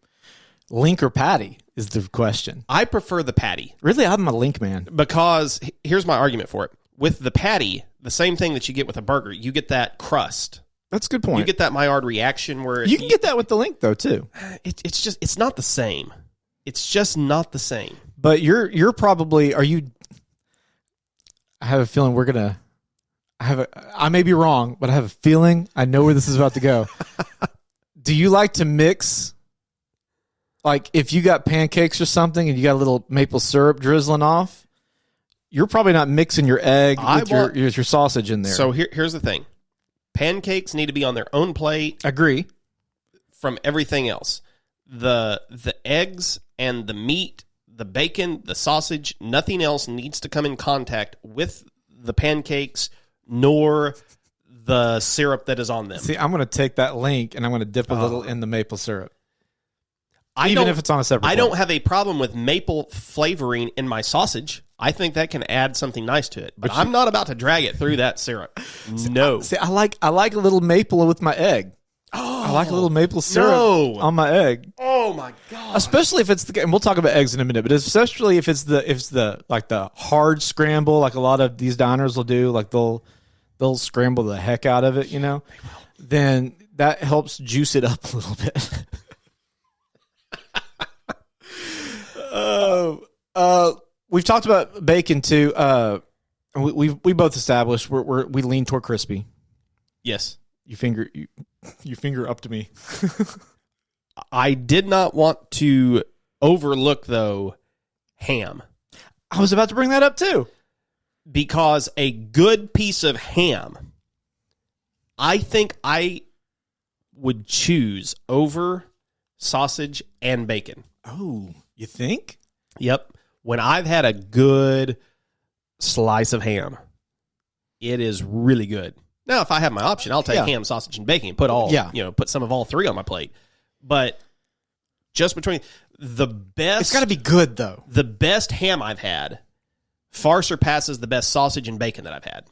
Link or patty is the question. I prefer the patty. Really, I'm a link man. Because here's my argument for it. With the patty, the same thing that you get with a burger, you get that crust. That's a good point. You get that Maillard reaction where you can get that with the link though too. It's not the same. It's just not the same. But you're probably I have a feeling I may be wrong, but I have a feeling I know where this is about to go. Do you like to mix? Like if you got pancakes or something and you got a little maple syrup drizzling off, you're probably not mixing your egg with your sausage in there. So here's the thing. Pancakes need to be on their own plate. Agree. From everything else. The eggs and the meat, the bacon, the sausage, nothing else needs to come in contact with the pancakes nor the syrup that is on them. See, I'm going to take that link and I'm going to dip a little in the maple syrup. Even if it's on a separate I plate. don't have a problem with maple flavoring in my sausage. I think that can add something nice to it. But I'm not about to drag it through that syrup. No. See, I like a little maple with my egg. Oh, I like a little maple syrup on my egg. Oh my god! Especially if it's and we'll talk about eggs in a minute, but especially if it's the like the hard scramble, like a lot of these diners will do, like they'll scramble the heck out of it, you know. Then that helps juice it up a little bit. We've talked about bacon too. We both established we lean toward crispy. Yes. You finger up to me. I did not want to overlook though ham. I was about to bring that up too. Because a good piece of ham, I think I would choose over sausage and bacon. Oh, you think? Yep. When I've had a good slice of ham, it is really good. Now, if I have my option, I'll take ham, sausage, and bacon and put some of all three on my plate. But just between the best... It's got to be good, though. The best ham I've had far surpasses the best sausage and bacon that I've had.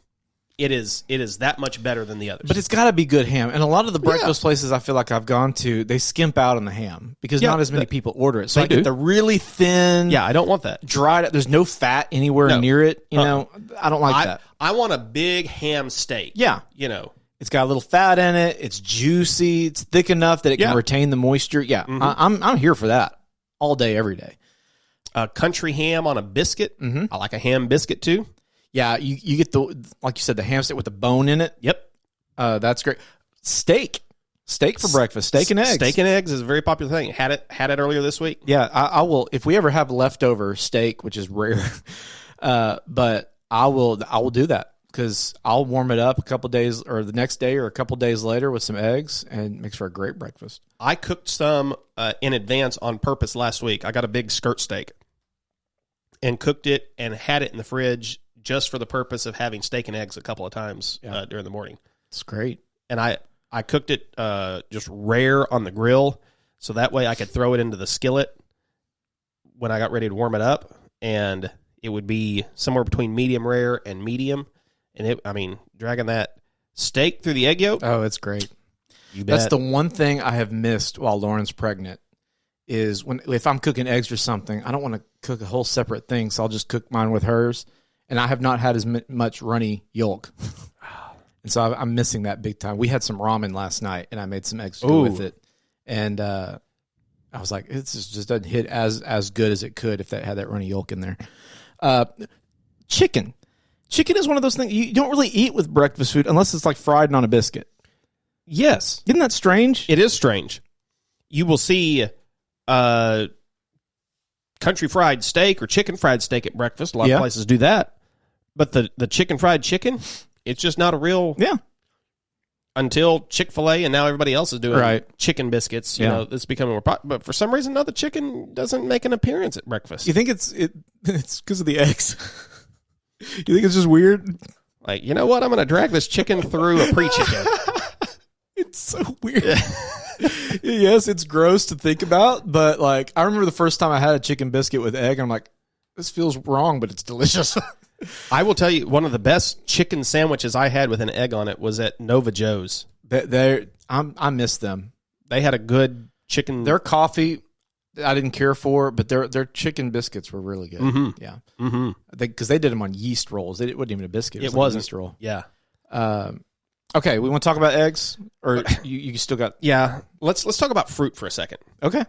It is that much better than the others. But it's got to be good ham. And a lot of the breakfast places I feel like I've gone to, they skimp out on the ham because not as many people order it. So I get the really thin... Yeah, I don't want that. Dried... There's no fat anywhere near it. You know, I don't like that. I want a big ham steak. Yeah. You know. It's got a little fat in it. It's juicy. It's thick enough that it can retain the moisture. Yeah, I'm here for that all day, every day. Country ham on a biscuit. Mm-hmm. I like a ham biscuit too. Yeah, you get like you said, the ham steak with the bone in it. Yep. That's great. Steak for breakfast. Steak and eggs. Steak and eggs is a very popular thing. Had it earlier this week. Yeah, I will. If we ever have leftover steak, which is rare, but I will do that because I'll warm it up a couple days or the next day or a couple days later with some eggs and makes for a great breakfast. I cooked some in advance on purpose last week. I got a big skirt steak and cooked it and had it in the fridge just for the purpose of having steak and eggs a couple of times during the morning. It's great. And I cooked it just rare on the grill, so that way I could throw it into the skillet when I got ready to warm it up, and it would be somewhere between medium rare and medium. And dragging that steak through the egg yolk. Oh, it's great. You bet. That's the one thing I have missed while Lauren's pregnant is if I'm cooking eggs or something, I don't want to cook a whole separate thing, so I'll just cook mine with hers. And I have not had as much runny yolk. And so I'm missing that big time. We had some ramen last night, and I made some eggs to go with it. And I was like, it just doesn't hit as good as it could if that had that runny yolk in there. Chicken. Chicken is one of those things you don't really eat with breakfast food unless it's like fried on a biscuit. Yes. Isn't that strange? It is strange. You will see country fried steak or chicken fried steak at breakfast. A lot of places do that. But the chicken fried chicken, it's just not a real... Yeah. Until Chick-fil-A and now everybody else is doing chicken biscuits. You know, it's becoming more popular. But for some reason, now the chicken doesn't make an appearance at breakfast. You think it's because of the eggs? You think it's just weird? Like, you know what? I'm going to drag this chicken through a pre-chicken. It's so weird. Yes, it's gross to think about, but like I remember the first time I had a chicken biscuit with egg, and I'm like, this feels wrong, but it's delicious. I will tell you, one of the best chicken sandwiches I had with an egg on it was at Nova Joe's. I miss them. They had a good chicken. Their coffee, I didn't care for, but their chicken biscuits were really good. Mm-hmm. Yeah, because they did them on yeast rolls. It wasn't even a biscuit. It was wasn't a yeast roll. Yeah. Okay, we want to talk about eggs, or you still got? Yeah. Let's talk about fruit for a second. Okay.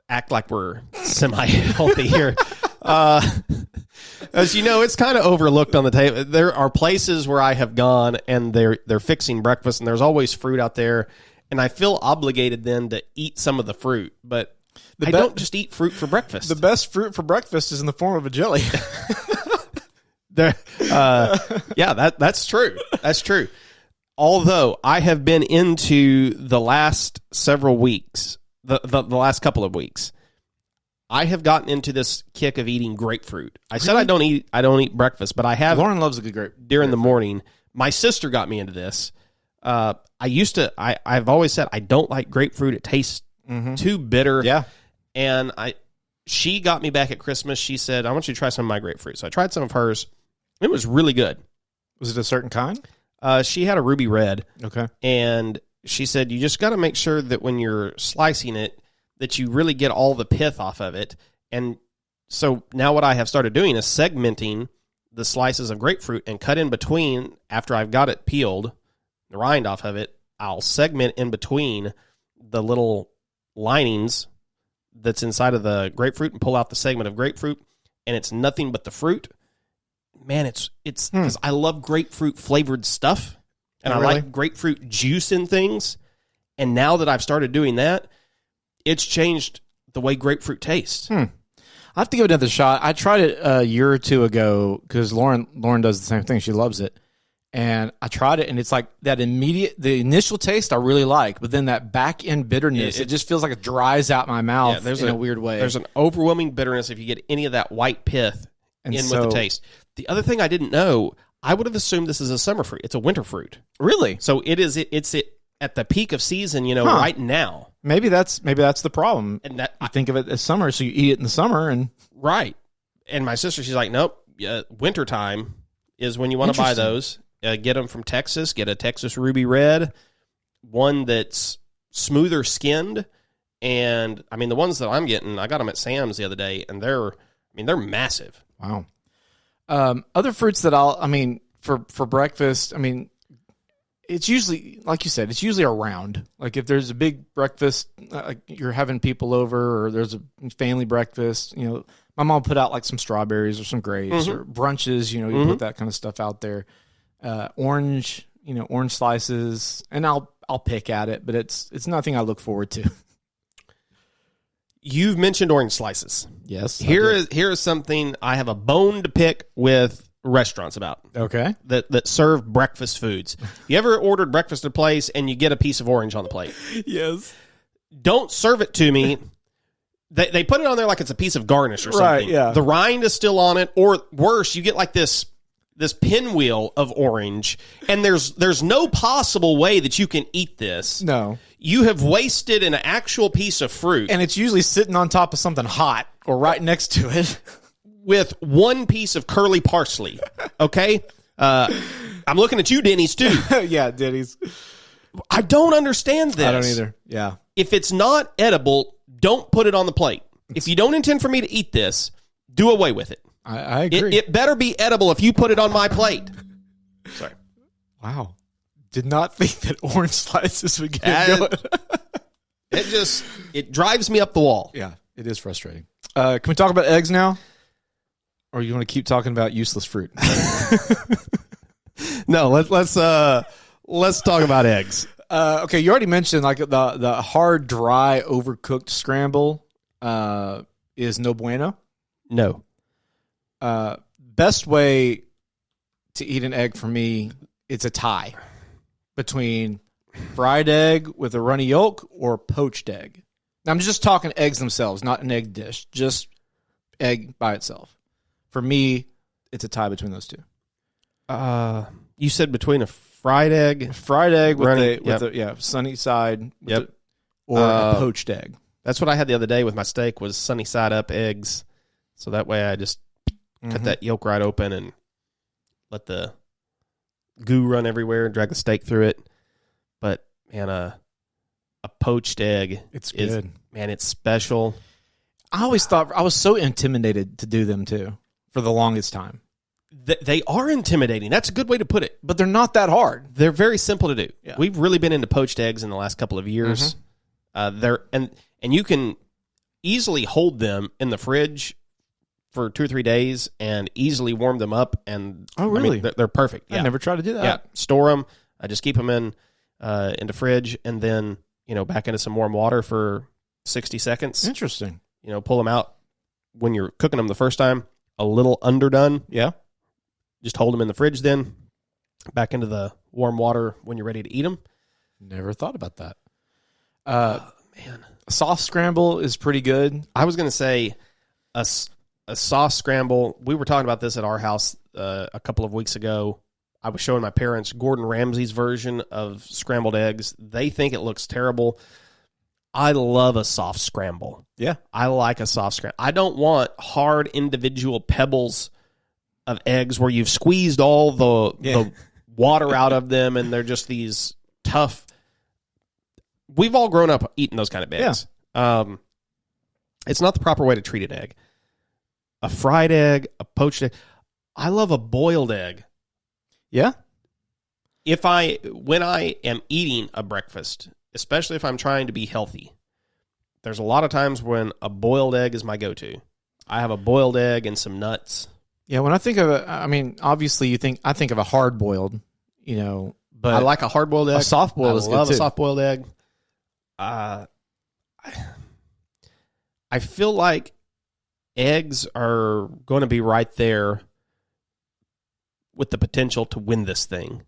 Act like we're semi-healthy here. As you know, it's kind of overlooked on the table. There are places where I have gone and they're fixing breakfast, and there's always fruit out there, and I feel obligated then to eat some of the fruit, but I don't just eat fruit for breakfast. The best fruit for breakfast is in the form of a jelly. That's true. That's true. Although I have been into the last several weeks, the last couple of weeks, I have gotten into this kick of eating grapefruit. I said I don't eat breakfast, but I have. Lauren loves a good grapefruit during the morning. My sister got me into this. I've always said I don't like grapefruit. It tastes too bitter. Yeah. And she got me back at Christmas. She said, I want you to try some of my grapefruit. So I tried some of hers. It was really good. Was it a certain kind? She had a ruby red. Okay. And she said, you just got to make sure that when you're slicing it, that you really get all the pith off of it. And so now what I have started doing is segmenting the slices of grapefruit and cut in between after I've got it peeled, the rind off of it. I'll segment in between the little linings that's inside of the grapefruit and pull out the segment of grapefruit. And it's nothing but the fruit. Man, it's because I love grapefruit flavored stuff, and I like grapefruit juice in things. And now that I've started doing that, it's changed the way grapefruit tastes. I have to give it another shot. I tried it a year or two ago because Lauren does the same thing. She loves it, and I tried it, and it's like that the initial taste I really like, but then that back end bitterness, it just feels like it dries out my mouth in a weird way. There's an overwhelming bitterness if you get any of that white pith with the taste. The other thing I didn't know, I would have assumed this is a summer fruit. It's a winter fruit. Really? So it's at the peak of season, right now. Maybe that's the problem. And that I think of it as summer, so you eat it in the summer and right. And my sister, she's like, nope. Wintertime is when you want to buy those. Get them from Texas. Get a Texas Ruby Red, one that's smoother skinned. And I mean, the ones that I'm getting, I got them at Sam's the other day, and they're massive. Wow. Other fruits that for breakfast, it's usually, like you said, it's usually around. Like if there's a big breakfast, like you're having people over, or there's a family breakfast, my mom put out like some strawberries or some grapes or brunches, you put that kind of stuff out there. Orange slices, and I'll pick at it, but it's nothing I look forward to. You've mentioned orange slices. Yes. Here is something I have a bone to pick with restaurants about Okay. that serve breakfast foods. You ever ordered breakfast at a place and you get a piece of orange on the plate? Yes. Don't serve it to me. They put it on there like it's a piece of garnish or something. Right, yeah. The rind is still on it, or worse, you get like this pinwheel of orange, and there's no possible way that you can eat this. No. You have wasted an actual piece of fruit. And it's usually sitting on top of something hot or right next to it. With one piece of curly parsley. Okay? I'm looking at you, Denny's, too. Yeah, Denny's. I don't understand this. I don't either. Yeah. If it's not edible, don't put it on the plate. If you don't intend for me to eat this, do away with it. I agree. It better be edible if you put it on my plate. Sorry. Wow. Did not think that orange slices would get going. It drives me up the wall. Yeah, it is frustrating. Can we talk about eggs now? Or you want to keep talking about useless fruit? No, let's talk about eggs. Okay, you already mentioned like the hard, dry, overcooked scramble is no bueno. No. Best way to eat an egg for me, it's a tie between fried egg with a runny yolk or poached egg. Now, I'm just talking eggs themselves, not an egg dish, just egg by itself. For me, it's a tie between those two. You said between a fried egg With runny, the sunny side, Yep. or a poached egg. That's what I had the other day with my steak, was sunny side up eggs. So that way I just cut that yolk right open and let the goo run everywhere and drag the steak through it. But man, a poached egg, It's good. It's special. I always thought I was so intimidated to do them too for the longest time. They are intimidating. That's a good way to put it. But they're not that hard. They're very simple to do. Yeah. We've really been into poached eggs in the last couple of years. And you can easily hold them in the fridge for 2 or 3 days and easily warm them up. And Oh, really? they're perfect. I never tried to do that. Yeah, store them. I just keep them in the fridge, and then back into some warm water for 60 seconds. Interesting. Pull them out when you're cooking them the first time, a little underdone. Yeah. Just hold them in the fridge, then back into the warm water when you're ready to eat them. Never thought about that. Man, A soft scramble is pretty good. I was going to say a sauce scramble. We were talking about this at our house a couple of weeks ago. I was showing my parents Gordon Ramsay's version of scrambled eggs. They think it looks terrible. I love a soft scramble. Yeah. I like a soft scramble. I don't want hard individual pebbles of eggs where you've squeezed all the water out of them and they're just these tough. We've all grown up eating those kind of eggs. Yeah. It's not the proper way to treat an egg. A fried egg, a poached egg. I love a boiled egg. Yeah. When I am eating a breakfast, especially if I'm trying to be healthy, there's a lot of times when a boiled egg is my go-to. I have a boiled egg and some nuts. Yeah, when I think of it, I mean, obviously I think of a hard boiled, but I like a hard boiled egg. A soft boiled is good too. I love a soft boiled egg. I feel like eggs are going to be right there with the potential to win this thing.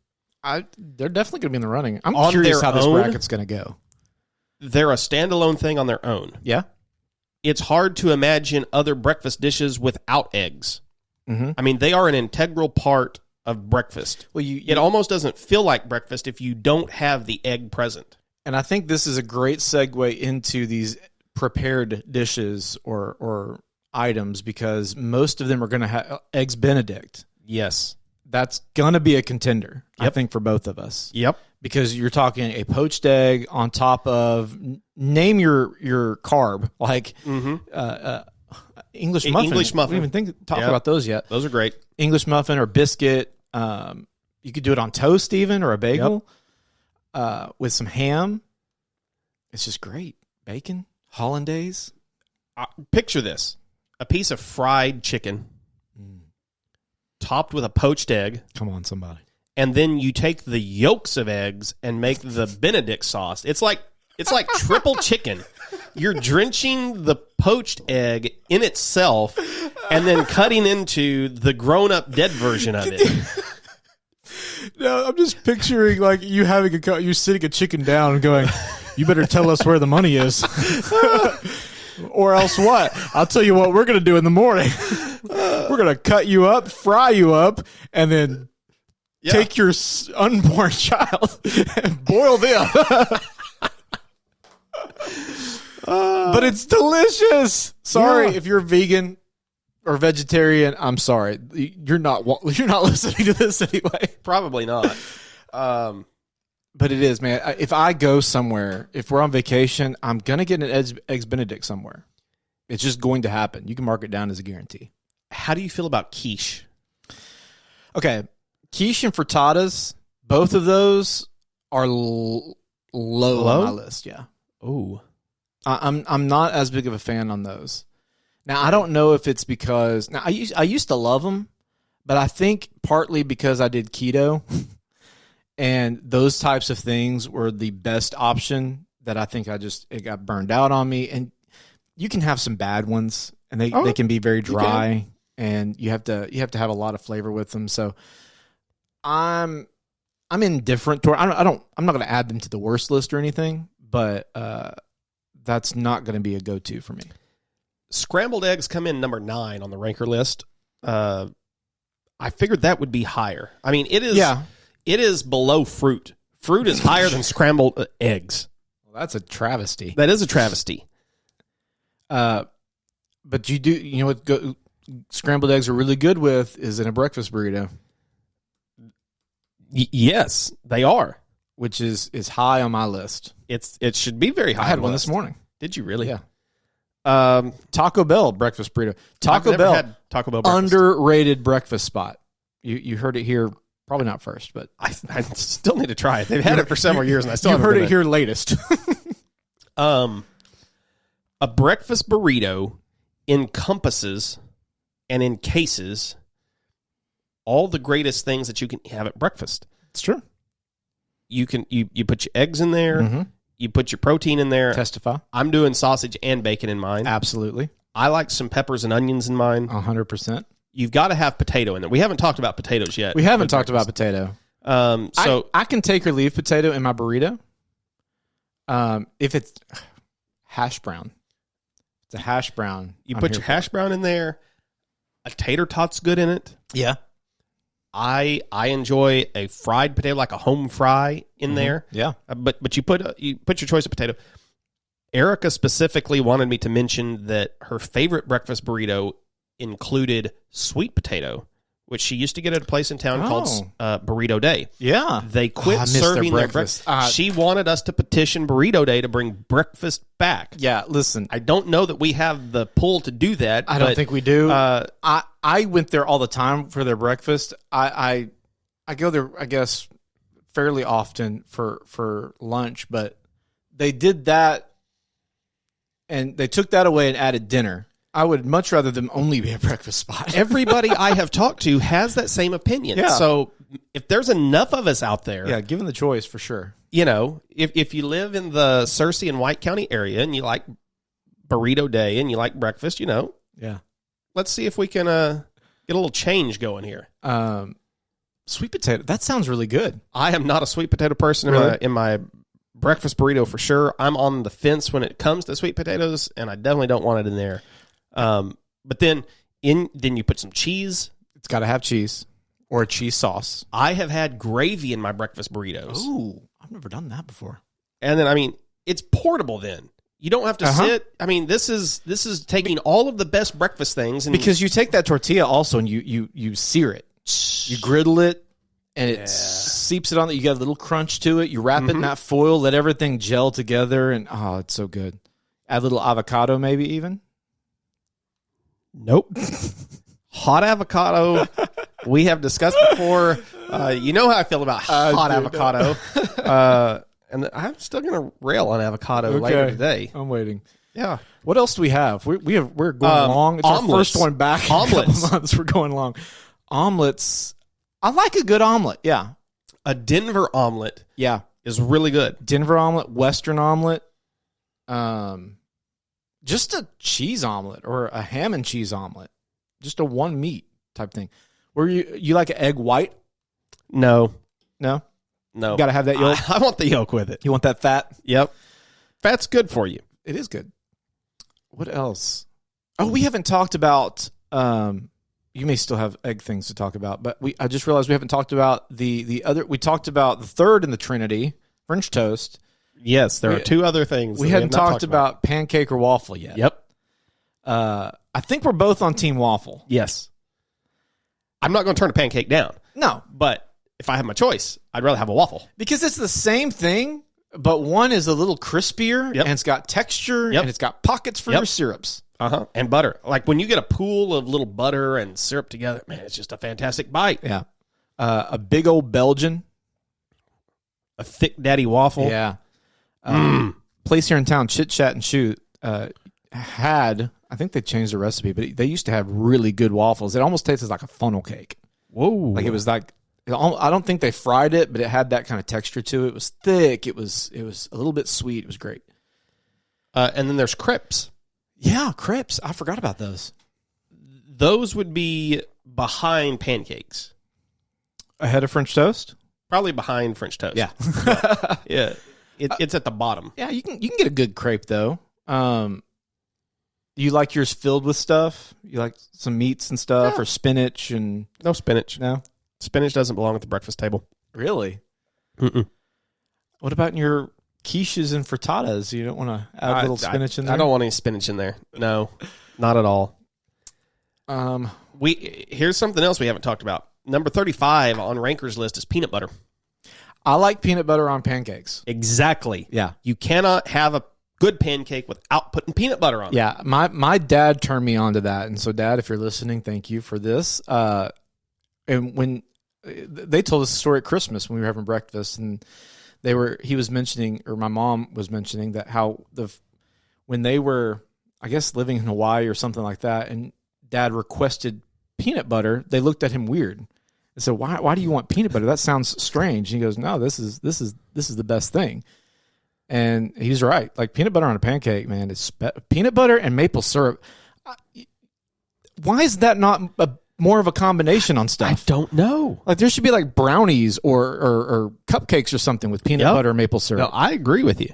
They're definitely going to be in the running. I'm On curious their how this own, bracket's going to go. They're a standalone thing on their own. Yeah. It's hard to imagine other breakfast dishes without eggs. Mm-hmm. I mean, they are an integral part of breakfast. Well, it almost doesn't feel like breakfast if you don't have the egg present. And I think this is a great segue into these prepared dishes or items because most of them are going to have Eggs Benedict. Yes. That's going to be a contender, I think, for both of us. Yep. Because you're talking a poached egg on top of, name your carb, like English muffin. English muffin. We didn't even talk about those yet. Those are great. English muffin or biscuit. You could do it on toast even or a bagel with some ham. It's just great. Bacon, hollandaise. Picture this. A piece of fried chicken topped with a poached egg. Come on, somebody. And then you take the yolks of eggs and make the Benedict sauce. It's like It's like triple chicken. You're drenching the poached egg in itself and then cutting into the grown-up dead version of it. No, I'm just picturing like you sitting a chicken down and going, "You better tell us where the money is, or else what? I'll tell you what we're gonna do in the morning. We're gonna cut you up, fry you up, and then take your unborn child and boil them." But it's delicious. Sorry if you're vegan or vegetarian. I'm sorry. You're not listening to this anyway. Probably not. But it is, man. If I go somewhere, if we're on vacation, I'm gonna get an eggs Benedict somewhere. It's just going to happen. You can mark it down as a guarantee. How do you feel about quiche? Okay, quiche and frittatas. Both of those are low on my list. Yeah. Oh. I'm not as big of a fan on those. Now, I don't know if it's because I used to love them, but I think partly because I did keto and those types of things were the best option that I think it got burned out on me. And you can have some bad ones and they can be very dry and you have to have a lot of flavor with them. So I'm indifferent toward. I'm not going to add them to the worst list or anything, but that's not going to be a go-to for me. Scrambled eggs come in number 9 on the ranker list. I figured that would be higher. I mean, it is. Yeah. It is below fruit. Fruit is higher than scrambled eggs. Well, that's a travesty. That is a travesty. But you know what scrambled eggs are really good with is in a breakfast burrito. Yes, they are. Which is high on my list. It should be very high. I had one this morning. Did you really? Yeah. Taco Bell breakfast burrito. Taco Bell breakfast. Underrated breakfast spot. You heard it here, probably not first, but I still need to try it. They've had it for several years, and I still haven't heard it here latest. A breakfast burrito encompasses and encases all the greatest things that you can have at breakfast. It's true. You put your eggs in there. Mm-hmm. You put your protein in there. Testify. I'm doing sausage and bacon in mine. Absolutely. I like some peppers and onions in mine. 100%. You've got to have potato in there. We haven't talked about potatoes yet. We haven't talked about potato. So I can take or leave potato in my burrito. If it's hash brown. It's a hash brown. You put your hash brown in there. A tater tot's good in it. Yeah. I enjoy a fried potato, like a home fry in there. Yeah. But you put your choice of potato. Erica specifically wanted me to mention that her favorite breakfast burrito included sweet potato, which she used to get at a place in town called Burrito Day. Yeah. They quit serving their breakfast. She wanted us to petition Burrito Day to bring breakfast back. Yeah, listen. I don't know that we have the pull to do that. I don't think we do. I went there all the time for their breakfast. I go there, I guess, fairly often for lunch, but they did that and they took that away and added dinner. I would much rather them only be a breakfast spot. Everybody I have talked to has that same opinion. Yeah. So if there's enough of us out there. Yeah, given the choice, for sure. You know, if you live in the Searcy and White County area and you like Burrito Day and you like breakfast, you know. Yeah. Let's see if we can get a little change going here. Sweet potato. That sounds really good. I am not a sweet potato person in my breakfast burrito for sure. I'm on the fence when it comes to sweet potatoes, and I definitely don't want it in there. But then you put some cheese. It's got to have cheese or a cheese sauce. I have had gravy in my breakfast burritos. Ooh, I've never done that before. And then, I mean, it's portable then. You don't have to sit. I mean, this is taking all of the best breakfast things. And because you take that tortilla also and you sear it. You griddle it and it seeps it on. You got a little crunch to it. You wrap it in that foil, let everything gel together, and oh, it's so good. Add a little avocado maybe even. Nope. Hot avocado. We have discussed before. You know how I feel about hot avocado. And I'm still going to rail on avocado later today. I'm waiting. Yeah. What else do we have? We're going long. It's omelets. Our first one back. Omelets. In a couple months. We're going long. Omelets. I like a good omelet. Yeah. A Denver omelet. Yeah. is really good. Denver omelet, Western omelet, just a cheese omelet or a ham and cheese omelet, just a one meat type thing. Where you like an egg white? No. You You got to have that yolk. I want the yolk with it. You want that fat? Yep. Fat's good for you. It is good. What else? Oh, we haven't talked about. You may still have egg things to talk about, but I just realized we haven't talked about the other. We talked about the third in the Trinity, French toast. Yes, there are two other things. We hadn't talked about pancake or waffle yet. Yep. I think we're both on team waffle. Yes. I'm not going to turn a pancake down. No, But if I have my choice, I'd rather have a waffle. because it's the same thing, but one is a little crispier Yep. and it's got texture Yep. and it's got pockets for Yep. your syrups. Uh-huh. And butter. Like when you get a pool of little butter and syrup together, man, it's just a fantastic bite. Yeah, a big old Belgian. A thick daddy waffle. Yeah. Place here in town, Chit Chat and Shoot, had, I think they changed the recipe, but they used to have really good waffles. It almost tasted like a funnel cake. Whoa. Like it was like, I don't think they fried it, but it had that kind of texture to it. It was thick. It was a little bit sweet. It was great. And then there's crepes. Yeah, crepes. I forgot about those. Those would be behind pancakes. Ahead of French toast? Probably behind French toast. Yeah. Yeah. It's at the bottom. Yeah, you can get a good crepe though. You like yours filled with stuff? You like some meats and stuff, or spinach and No spinach. no? Spinach doesn't belong at the breakfast table. Really? Mm-mm. What about in your quiches and frittatas? You don't want to add a little spinach in there? I don't want any spinach in there. No, not at all. Here's something else we haven't talked about. Number 35 on Ranker's list is peanut butter. I like peanut butter on pancakes. Exactly. Yeah. You cannot have a good pancake without putting peanut butter on it. Yeah, my dad turned me on to that, and so Dad, if you're listening, thank you for this. And when they told us a story at Christmas when we were having breakfast, and he was mentioning, or my mom was mentioning that how when they were, I guess, living in Hawaii or something like that, and Dad requested peanut butter, they looked at him weird and said, "Why do you want peanut butter? That sounds strange." And he goes, "No, this is the best thing." And he's right. Like peanut butter on a pancake, man, is peanut butter and maple syrup. Why is that not more of a combination on stuff? I don't know. Like there should be like brownies or cupcakes or something with peanut butter and maple syrup. No, I agree with you.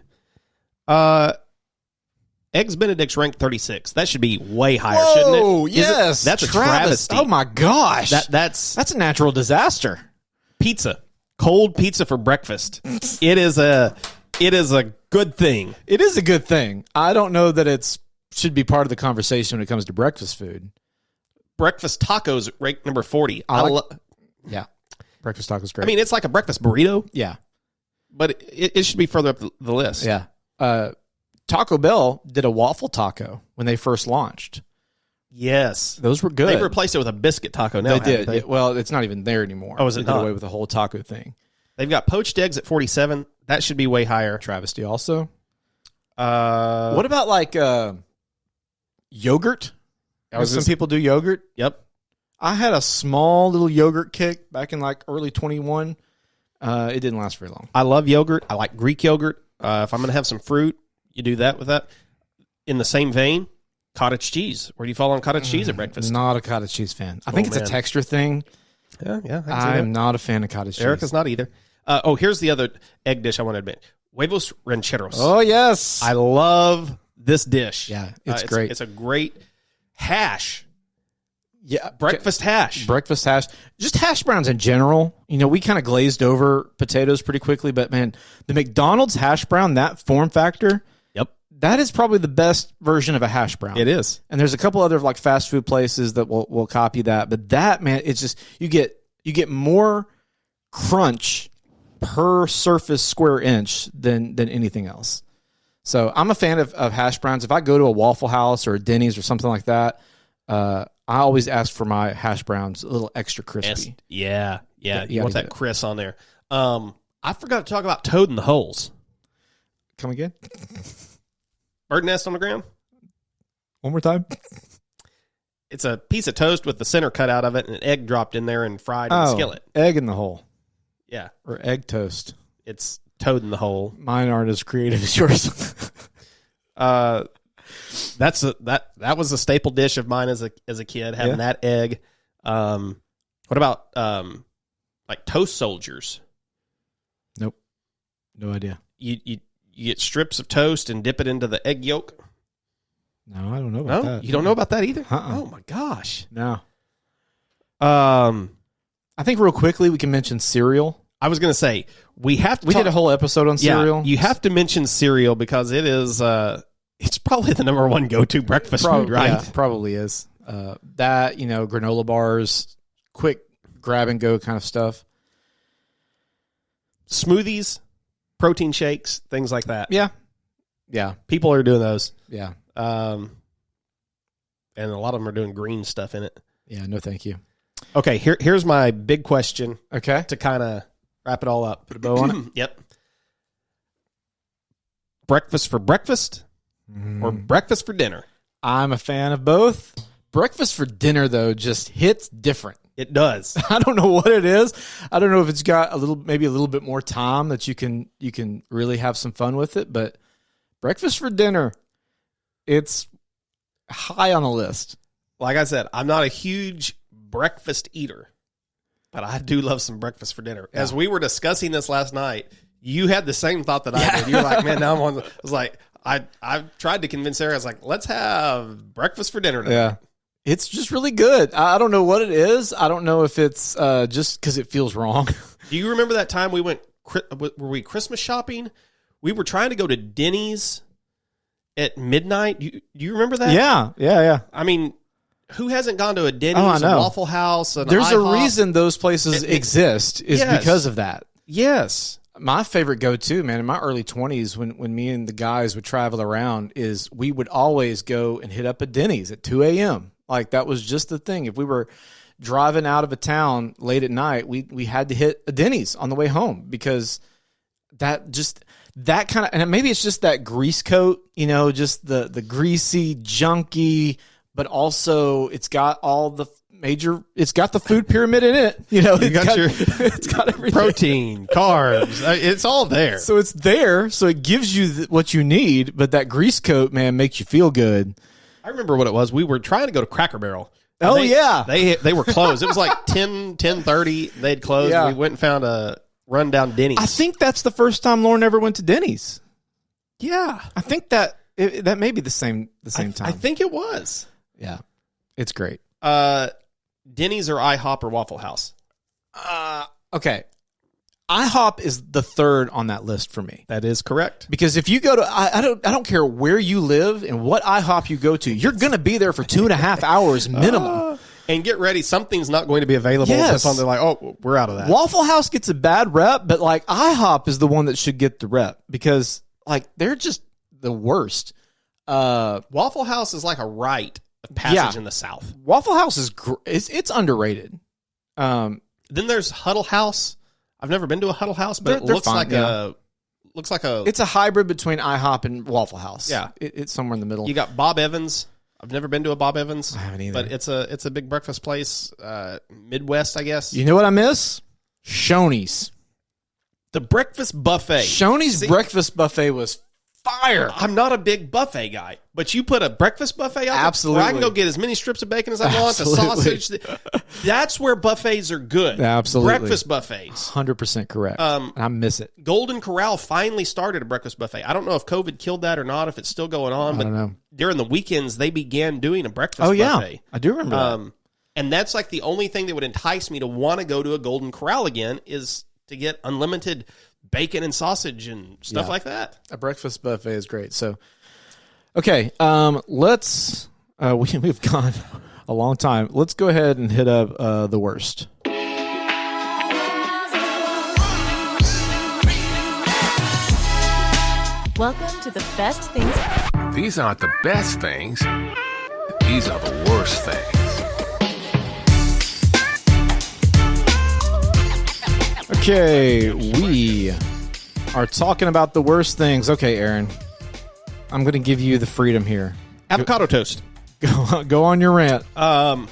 Eggs Benedict's ranked 36. That should be way higher, shouldn't it? Oh, Is it? yes. That's a travesty. Oh my gosh. That's a natural disaster. pizza. Cold pizza for breakfast. It is a good thing. It is a good thing. I don't know that it's should be part of the conversation when it comes to breakfast food. Breakfast tacos ranked number 40. Yeah. Breakfast tacos great. I mean, it's like a breakfast burrito, yeah. but it should be further up the list. Yeah. Taco Bell did a waffle taco when they first launched. Yes. Those were good. They've replaced it with a biscuit taco now. They did. haven't they? Well, it's not even there anymore. Oh, is it They did not? away with the whole taco thing. They've got poached eggs at 47. That should be way higher. Travesty also. What What about like yogurt? Some people do yogurt. Yep. I had a small little yogurt kick back in like early 21. It didn't last very long. I love yogurt. I like Greek yogurt. If I'm going to have some fruit, you do that with that. In the same vein, cottage cheese. Where do you fall on cottage cheese at breakfast? Not a cottage cheese fan. I think it's man. a texture thing. Yeah. I am not a fan of cottage cheese. Erica's not either. Here's the other egg dish I want to admit. Huevos rancheros. Oh, yes. I love this dish. Yeah, it's great. It's a great hash. Yeah, Breakfast hash. Breakfast hash. Just hash browns in general. You know, we kind of glazed over potatoes pretty quickly, but man, the McDonald's hash brown, that form factor, Yep. that is probably the best version of a hash brown. It is. And there's a couple other like fast food places that will copy that, but that, man, it's just you get more crunch per surface square inch than anything else. So I'm a fan of hash browns. If I go to a Waffle House or a Denny's or something like that, I always ask for my hash browns a little extra crispy. Yeah. Yeah, You want that crisp on there. I forgot to talk about toad in the holes. Come again? Bird nest on the ground. One more time? It's a piece of toast with the center cut out of it and an egg dropped in there and fried in a skillet. Egg in the hole Yeah. or egg toast. It's toad in the hole. Mine aren't as creative as yours. That was a staple dish of mine as a kid, having that egg. What about like toast soldiers? Nope, no idea. You get strips of toast and dip it into the egg yolk. No, I don't know about that. You don't know about that either. Uh-uh. Oh my gosh. No. I think real quickly we can mention cereal. I was going to say we did a whole episode on cereal. Yeah, you have to mention cereal because it is it's probably the number one go-to breakfast food, right? Yeah, probably is. That, granola bars, quick grab and go kind of stuff. Smoothies, protein shakes, things like that. Yeah. Yeah. People are doing those. Yeah. And a lot of them are doing green stuff in it. Yeah, no thank you. Okay, here's my big question. Okay. To kind of wrap it all up. Put a bow on it? Yep. Breakfast for breakfast or breakfast for dinner? I'm a fan of both. Breakfast for dinner, though, just hits different. It does. I don't know what it is. I don't know if it's got maybe a little bit more time that you can really have some fun with it. But breakfast for dinner, it's high on the list. Like I said, I'm not a huge breakfast eater, but I do love some breakfast for dinner. Yeah. As we were discussing this last night, you had the same thought that I did. You were like, man, now I'm on. I was like, I tried to convince Sarah. I was like, let's have breakfast for dinner tonight. Yeah. It's just really good. I don't know what it is. I don't know if it's just because it feels wrong. Do you remember that time we were we Christmas shopping? We were trying to go to Denny's at midnight. Do you remember that? Yeah. I mean, who hasn't gone to a Denny's, a Waffle House, an There's IHOP? a reason those places exist is because of that. Yes. My favorite go-to, man, in my early 20s when me and the guys would travel around is we would always go and hit up a Denny's at 2 a.m. Like, that was just the thing. If we were driving out of a town late at night, we had to hit a Denny's on the way home because that kind of, and maybe it's just that grease coat, just the greasy, junky, but also it's got all the it's got the food pyramid in it. It's got everything. Protein, carbs, it's all there. So it's there, so it gives you what you need, but that grease coat, man, makes you feel good. I remember what it was. We were trying to go to Cracker Barrel. They were closed. It was like 10:30. They'd closed. Yeah. We went and found a rundown Denny's. I think that's the first time Lauren ever went to Denny's. Yeah, I think that may be the same time. I think it was. Yeah, it's great. Denny's or IHOP or Waffle House? Okay. IHOP is the third on that list for me. That is correct. Because if you go to, I don't care where you live and what IHOP you go to, you're going to be there for 2.5 hours minimum. And get ready, something's not going to be available. Yes. That's on. They're like, oh, we're out of that. Waffle House gets a bad rep, but like IHOP is the one that should get the rep because like they're just the worst. Waffle House is like a rite of passage in the South. Waffle House is it's underrated. Then there's Huddle House. I've never been to a Huddle House, but it looks fine, like a. It's a hybrid between IHOP and Waffle House. Yeah, it's somewhere in the middle. You got Bob Evans. I've never been to a Bob Evans. I haven't either. But it's a big breakfast place, Midwest, I guess. You know what I miss? Shoney's. The breakfast buffet. Shoney's breakfast buffet was fire. I'm not a big buffet guy, but you put a breakfast buffet out Absolutely. where I can go get as many strips of bacon as I want, the sausage. That's where buffets are good. Absolutely. Breakfast buffets. 100% correct. I miss it. Golden Corral finally started a breakfast buffet. I don't know if COVID killed that or not, if it's still going on, but I don't know. During the weekends, they began doing a breakfast buffet. Yeah. I do remember that. And that's like the only thing that would entice me to want to go to a Golden Corral again is to get unlimited bacon and sausage and stuff like that. A breakfast buffet is great. So, okay, let's. We've gone a long time. Let's go ahead and hit up the worst. Welcome to the best things. These aren't the best things. These are the worst things. Okay, we are talking about the worst things. Okay, Aaron, I'm going to give you the freedom here. Avocado toast. Go on your rant. I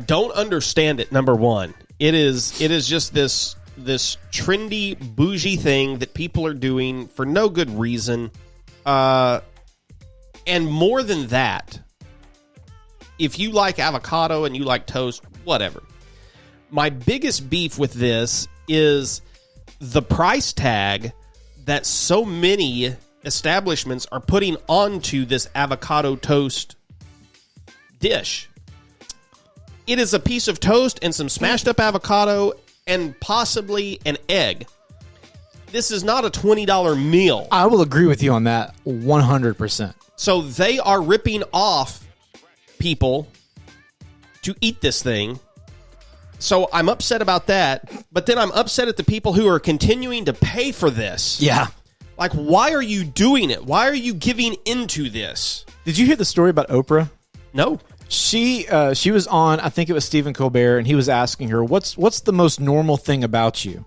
don't understand it. Number one, it is just this trendy bougie thing that people are doing for no good reason. And more than that, if you like avocado and you like toast, whatever. My biggest beef with this is the price tag that so many establishments are putting onto this avocado toast dish. It is a piece of toast and some smashed up avocado and possibly an egg. This is not a $20 meal. I will agree with you on that 100%. So they are ripping off people to eat this thing. So I'm upset about that, but then I'm upset at the people who are continuing to pay for this. Yeah. Like, why are you doing it? Why are you giving into this? Did you hear the story about Oprah? No. She was on, I think it was Stephen Colbert, and he was asking her, what's the most normal thing about you?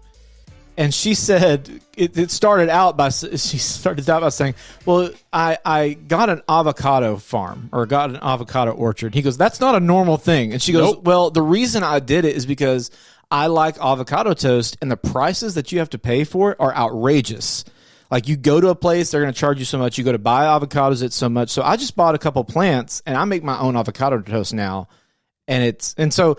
And she said, it started out by saying, well, I got an avocado farm or got an avocado orchard. He goes, that's not a normal thing. And she goes, Nope. well, the reason I did it is because I like avocado toast, and the prices that you have to pay for it are outrageous. Like, you go to a place, they're going to charge you so much. You go to buy avocados, it's so much. So I just bought a couple plants, and I make my own avocado toast now. And so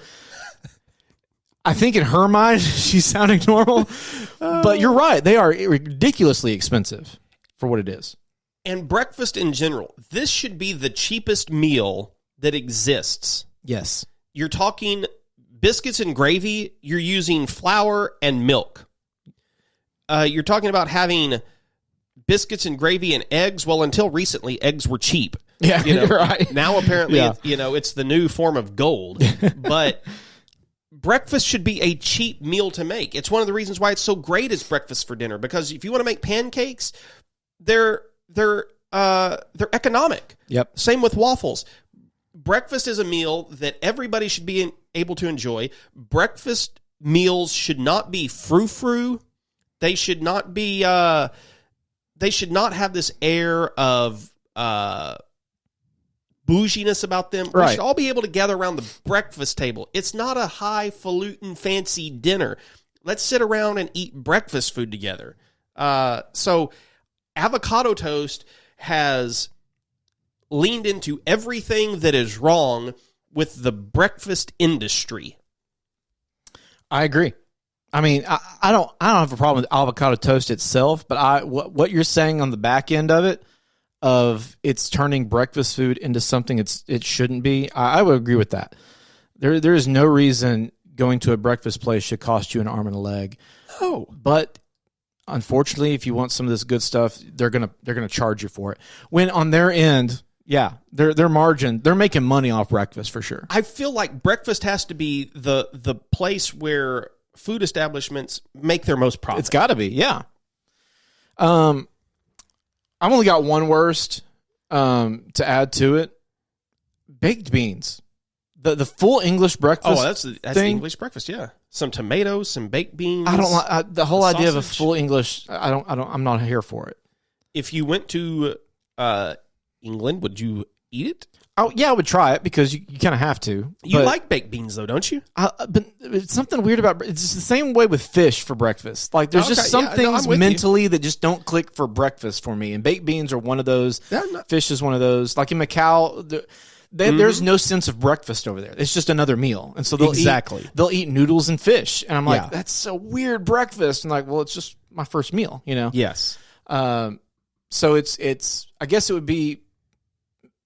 I think in her mind, she's sounding normal. But you're right. They are ridiculously expensive for what it is. And breakfast in general, this should be the cheapest meal that exists. Yes. You're talking biscuits and gravy. You're using flour and milk. You're talking about having biscuits and gravy and eggs. Well, until recently, eggs were cheap. Yeah, you're right. Now, apparently, Yeah. it's the new form of gold. But breakfast should be a cheap meal to make. It's one of the reasons why it's so great as breakfast for dinner. Because if you want to make pancakes, they're economic. Yep. Same with waffles. Breakfast is a meal that everybody should be able to enjoy. Breakfast meals should not be frou-frou. They should not be. They should not have this air of bouginess about them. Right. We should all be able to gather around the breakfast table. It's not a highfalutin fancy dinner. Let's sit around and eat breakfast food together. So avocado toast has leaned into everything that is wrong with the breakfast industry. I agree. I mean, I don't have a problem with avocado toast itself, but what you're saying on the back end of it, of it's turning breakfast food into something it shouldn't be, I would agree with that. There is no reason going to a breakfast place should cost you an arm and a leg. Oh, but unfortunately, if you want some of this good stuff, they're gonna charge you for it. When on their end, yeah, their margin, they're making money off breakfast for sure. I feel like breakfast has to be the place where food establishments make their most profit. It's got to be, yeah. I've only got one worst to add to it. Baked beans. The full English breakfast. Oh, that's the English breakfast, yeah. Some tomatoes, some baked beans. I don't like the whole idea of a sausage. full English. I'm not here for it. If you went to England, would you eat it? Oh yeah, I would try it because you kind of have to. You But like baked beans, though, don't you? but it's something weird about it's just the same way with fish for breakfast. Like there's just Okay, some yeah, no, things I'm with you. mentally that just don't click for breakfast for me. And baked beans are one of those. Yeah, no. Fish is one of those. Like in Macau, there's no sense of breakfast over there. It's just another meal. And so they'll eat noodles and fish. And I'm like, Yeah. that's a weird breakfast. And like, well, it's just my first meal, you know? Yes. So it's I guess it would be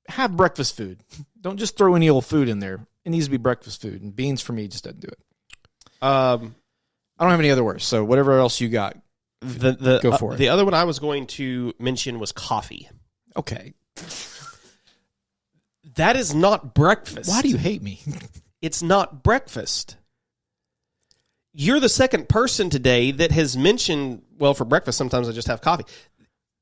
have breakfast food. Don't just throw any old food in there. It needs to be breakfast food. And beans for me just doesn't do it. I don't have any other words. So whatever else you got, go for it. The other one I was going to mention was coffee. Okay. That is not breakfast. Why do you hate me? It's not breakfast. You're the second person today that has mentioned, well, for breakfast, sometimes I just have coffee.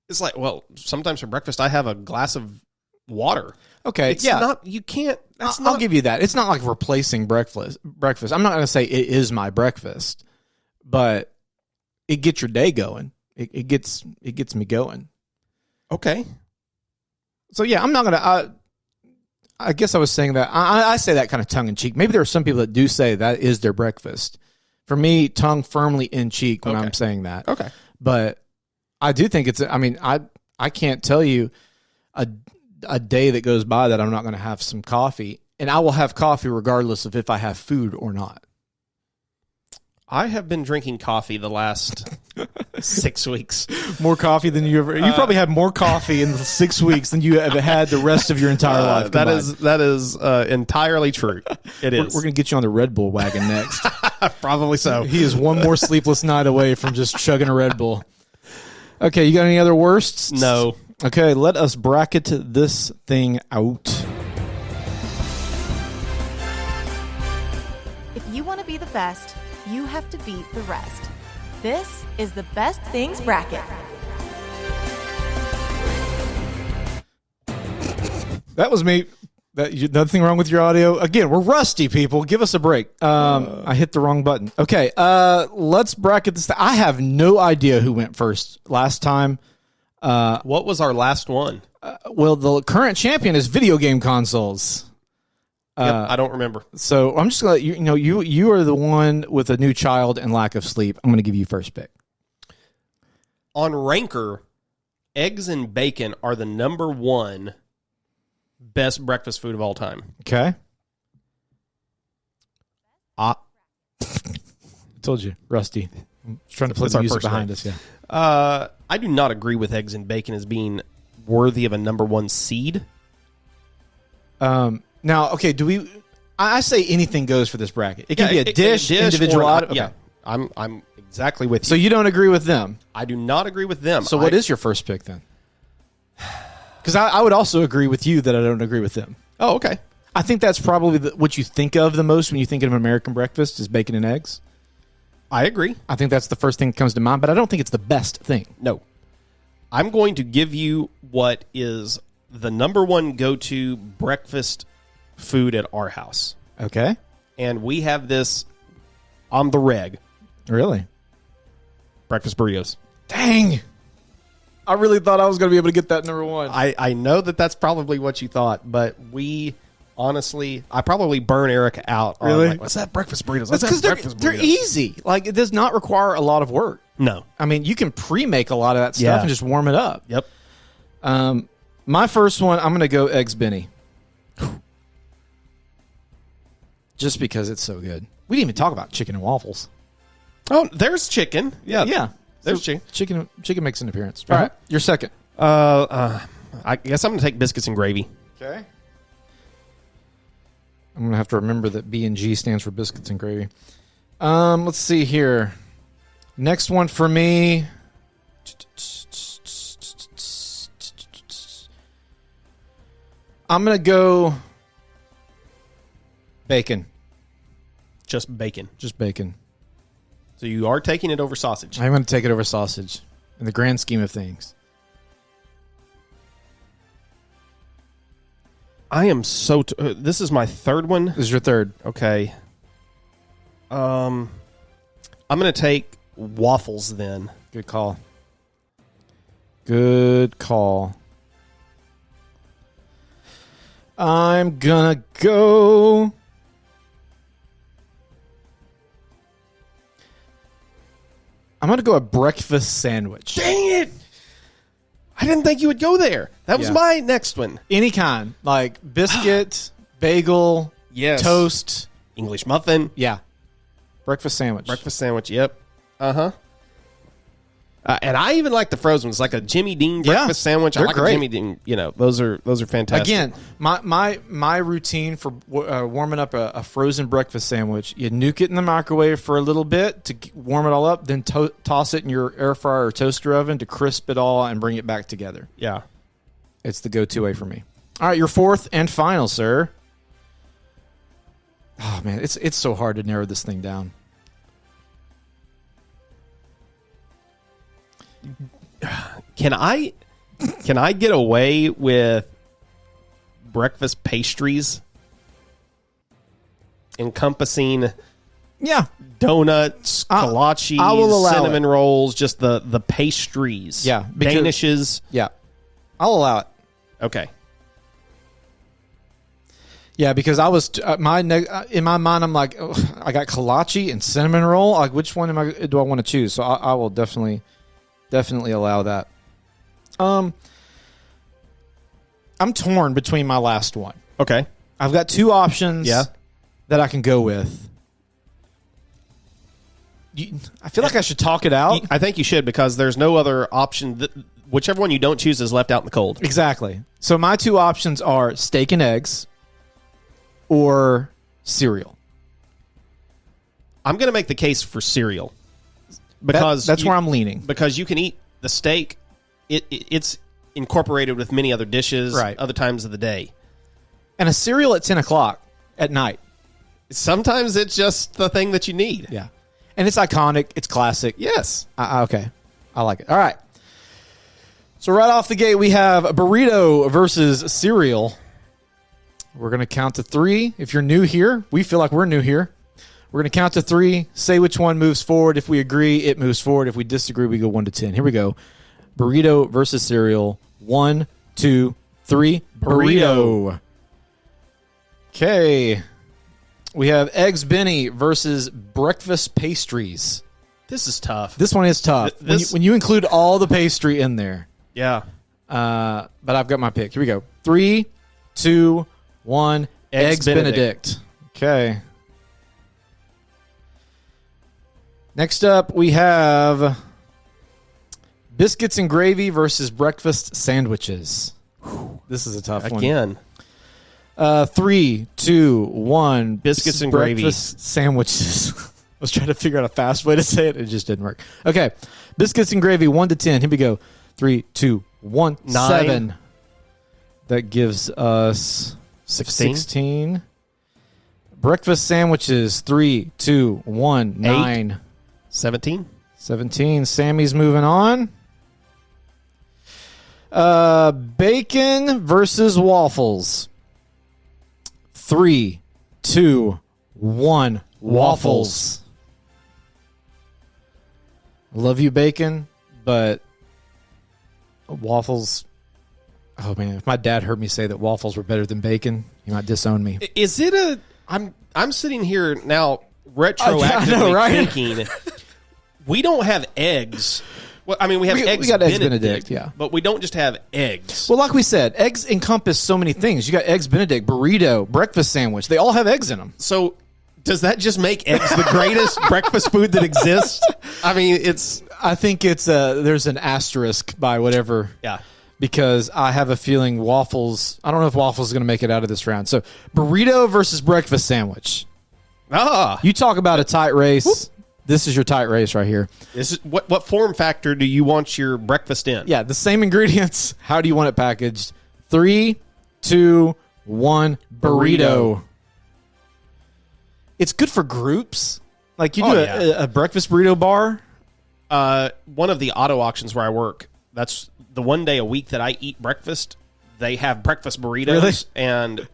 It's like, well, sometimes for breakfast, I have a glass of water. Okay. It's yeah. not, you can't, that's I'll not, give you that. It's not like replacing breakfast. I'm not going to say it is my breakfast, but it gets your day going. It gets me going. okay. So yeah, I'm not going to, I guess I was saying that. I say that kind of tongue in cheek. Maybe there are some people that do say that is their breakfast, For me, tongue firmly in cheek when Okay. I'm saying that. Okay. But I do think it's, I mean, I can't tell you a day that goes by that I'm not going to have some coffee. And I will have coffee regardless of if I have food or not. I have been drinking coffee the last 6 weeks. More coffee than you ever. You probably had more coffee in the 6 weeks than you have had the rest of your entire life. That combined. is entirely true. It is. We're going to get you on the Red Bull wagon next. Probably so. He is one more sleepless night away from just chugging a Red Bull. Okay, you got any other worsts? No. Okay, let us bracket this thing out. If you want to be the best, you have to beat the rest. This is the Best Things Bracket. That was me. Nothing wrong with your audio. Again, we're rusty, people. Give us a break. I hit the wrong button. Okay, let's bracket this. I have no idea who went first last time. What was our last one? Well, the current champion is video game consoles. Yep, I don't remember. So I'm just gonna let you know you are the one with a new child and lack of sleep. I'm gonna give you first pick. On Ranker, eggs and bacon are the number one best breakfast food of all time. Okay. I told you, Rusty. I'm trying to play That's the our music first behind name. us. Yeah. I do not agree with eggs and bacon as being worthy of a number one seed. Now, okay. Do we? I say anything goes for this bracket. It can be a dish, individual. or Okay. Yeah, I'm exactly with you. So you don't agree with them. I do not agree with them. So what is your first pick then? Because I would also agree with you that I don't agree with them. Oh, okay. I think that's probably what you think of the most when you think of American breakfast is bacon and eggs. I agree. I think that's the first thing that comes to mind, but I don't think it's the best thing. No. I'm going to give you what is the number one go-to breakfast food at our house. Okay. And we have this on the reg. Really? Breakfast burritos. Dang. I really thought I was going to be able to get that number one. I know that that's probably what you thought, but we honestly, I probably burn Eric out. On Really? like, what's that breakfast burritos? That's because they're easy. Like, it does not require a lot of work. No. I mean, you can pre-make a lot of that stuff Yeah. and just warm it up. Yep. My first one, I'm going to go Eggs Benny. Just because it's so good. We didn't even talk about chicken and waffles. Oh, there's chicken. Yeah. Yeah. There's chicken. Chicken makes an appearance. All right. Your second. I guess I'm going to take biscuits and gravy. Okay. I'm going to have to remember that B&G stands for biscuits and gravy. Let's see here. Next one for me. I'm going to go bacon. Just bacon. Just bacon. So you are taking it over sausage. I'm going to take it over sausage in the grand scheme of things. I am so... this is my third one. This is your third. Okay. I'm going to take waffles then. Good call. Good call. I'm going to go... I'm going to go a breakfast sandwich. Dang it! I didn't think you would go there. That was Yeah. my next one. Any kind. Like biscuit, bagel, Yes. toast. English muffin. Yeah. Breakfast sandwich. Breakfast sandwich. Yep. Uh-huh. And I even like the frozen ones, like a Jimmy Dean breakfast sandwich. I they're like great. a Jimmy Dean. You know, those are fantastic. Again, my routine for warming up a frozen breakfast sandwich, you nuke it in the microwave for a little bit to warm it all up, then toss it in your air fryer or toaster oven to crisp it all and bring it back together. Yeah. It's the go-to way for me. All right, your fourth and final, sir. Oh, man, it's so hard to narrow this thing down. Can I get away with breakfast pastries encompassing Yeah. donuts, kolaches, I will allow cinnamon rolls, just the pastries? Yeah, because- Danishes. Yeah. I'll allow it. Okay. Yeah, because I was in my mind, I'm like, oh, I got kolache and cinnamon roll. Like, which one do I want to choose? So I will definitely allow that. I'm torn between my last one. Okay. I've got two options. That I can go with. I feel like I should talk it out. I think you should, because there's no other option. Whichever one you don't choose is left out in the cold. Exactly. So my two options are steak and eggs or cereal. I'm going to make the case for cereal, because that's where I'm leaning. Because you can eat the steak. It's incorporated with many other dishes, right, other times of the day. And a cereal at 10 o'clock at night. Sometimes it's just the thing that you need. Yeah. And it's iconic. It's classic. Yes. Okay. I like it. All right. So right off the gate, we have burrito versus cereal. We're going to count to 3. If you're new here, we feel like we're new here. We're going to count to 3, say which one moves forward. If we agree, it moves forward. If we disagree, we go 1 to 10. Here we go. Burrito versus cereal. 1, 2, 3. Burrito. Okay. We have Eggs Benny versus breakfast pastries. This is tough. This one is tough. When you include all the pastry in there. Yeah. But I've got my pick. Here we go. 3, 2, 1. Eggs Benedict. Okay. Next up, we have biscuits and gravy versus breakfast sandwiches. This is a tough one. Again. 3, 2, 1. Biscuits and gravy. Breakfast sandwiches. I was trying to figure out a fast way to say it. It just didn't work. Okay. Biscuits and gravy, 1 to 10. Here we go. 3, 2, 1. 9. 7. That gives us 16. Breakfast sandwiches, 3, 2, 1. 9. 17. 17. Sammy's moving on. Bacon versus waffles. 3, 2, 1. Waffles. Love you, bacon, but waffles. Oh man, if my dad heard me say that waffles were better than bacon, he might disown me. Is it a? I'm sitting here now retroactively thinking we don't have eggs. Well, I mean, we have eggs. We got eggs Benedict, yeah, but we don't just have eggs. Well, like we said, eggs encompass so many things. You got eggs Benedict, burrito, breakfast sandwich. They all have eggs in them. So, does that just make eggs the greatest breakfast food that exists? I mean, I think it's there's an asterisk by whatever. Yeah. Because I have a feeling waffles. I don't know if waffles is going to make it out of this round. So burrito versus breakfast sandwich. You talk about a tight race. Whoop. This is your tight race right here. This is what form factor do you want your breakfast in? Yeah, the same ingredients. How do you want it packaged? 3, 2, 1. Burrito. It's good for groups. Like you do a breakfast burrito bar. One of the auto auctions where I work, that's the one day a week that I eat breakfast. They have breakfast burritos, and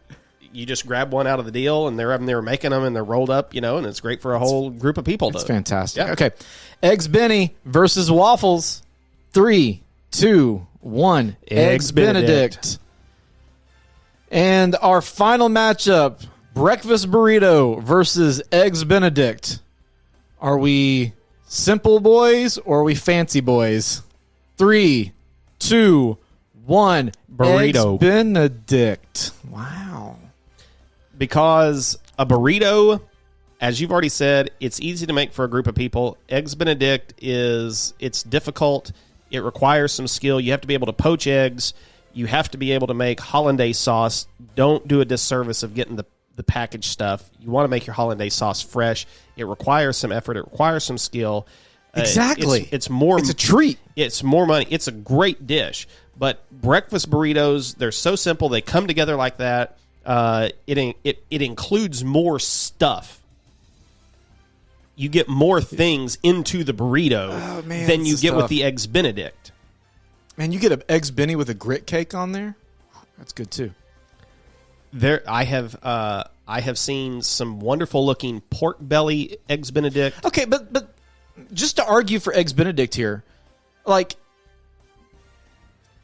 you just grab one out of the deal, and they're making them, and they're rolled up, and it's great for a whole group of people. That's fantastic. Yeah. Okay, Eggs Benny versus waffles. 3, 2, 1. Eggs Benedict. And our final matchup: breakfast burrito versus Eggs Benedict. Are we simple boys or are we fancy boys? 3, 2, 1. Burrito. Eggs Benedict. Wow. Because a burrito, as you've already said, it's easy to make for a group of people. Eggs Benedict it's difficult. It requires some skill. You have to be able to poach eggs. You have to be able to make hollandaise sauce. Don't do a disservice of getting the packaged stuff. You want to make your hollandaise sauce fresh. It requires some effort. It requires some skill. Exactly. It's a treat. It's more money. It's a great dish. But breakfast burritos, they're so simple. They come together like that. It includes more stuff. You get more things into the burrito than you get with the Eggs Benedict. Man, you get an Eggs Benny with a grit cake on there. That's good too. I have seen some wonderful looking pork belly Eggs Benedict. Okay, but just to argue for Eggs Benedict here, like,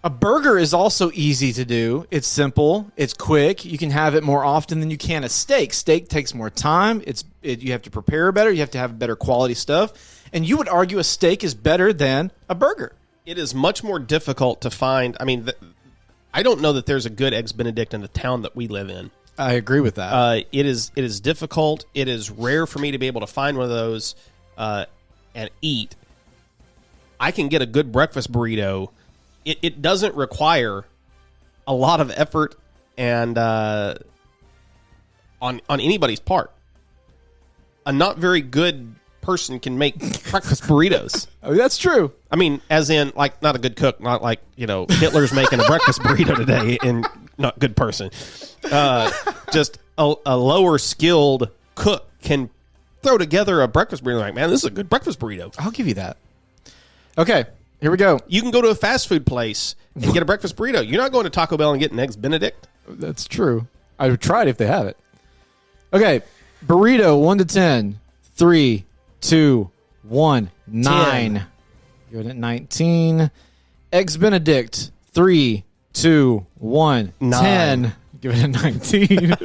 A burger is also easy to do. It's simple. It's quick. You can have it more often than you can a steak. Steak takes more time. You have to prepare better. You have to have better quality stuff. And you would argue a steak is better than a burger. It is much more difficult to find. I mean, I don't know that there's a good Eggs Benedict in the town that we live in. I agree with that. It is difficult. It is rare for me to be able to find one of those and eat. I can get a good breakfast burrito. It doesn't require a lot of effort and on anybody's part. A not very good person can make breakfast burritos. Oh, that's true. I mean, as in, like, not a good cook, not like, Hitler's making a breakfast burrito today and not good person. Just a lower skilled cook can throw together a breakfast burrito. Like, man, this is a good breakfast burrito. I'll give you that. Okay, here we go. You can go to a fast food place and get a breakfast burrito. You're not going to Taco Bell and get an Eggs Benedict. That's true. I would try it if they have it. Okay, burrito, 1 to 10. 3, 2, 1, 9. Give it at 19. Eggs Benedict, 3, 2, 1, 10. Give it a 19.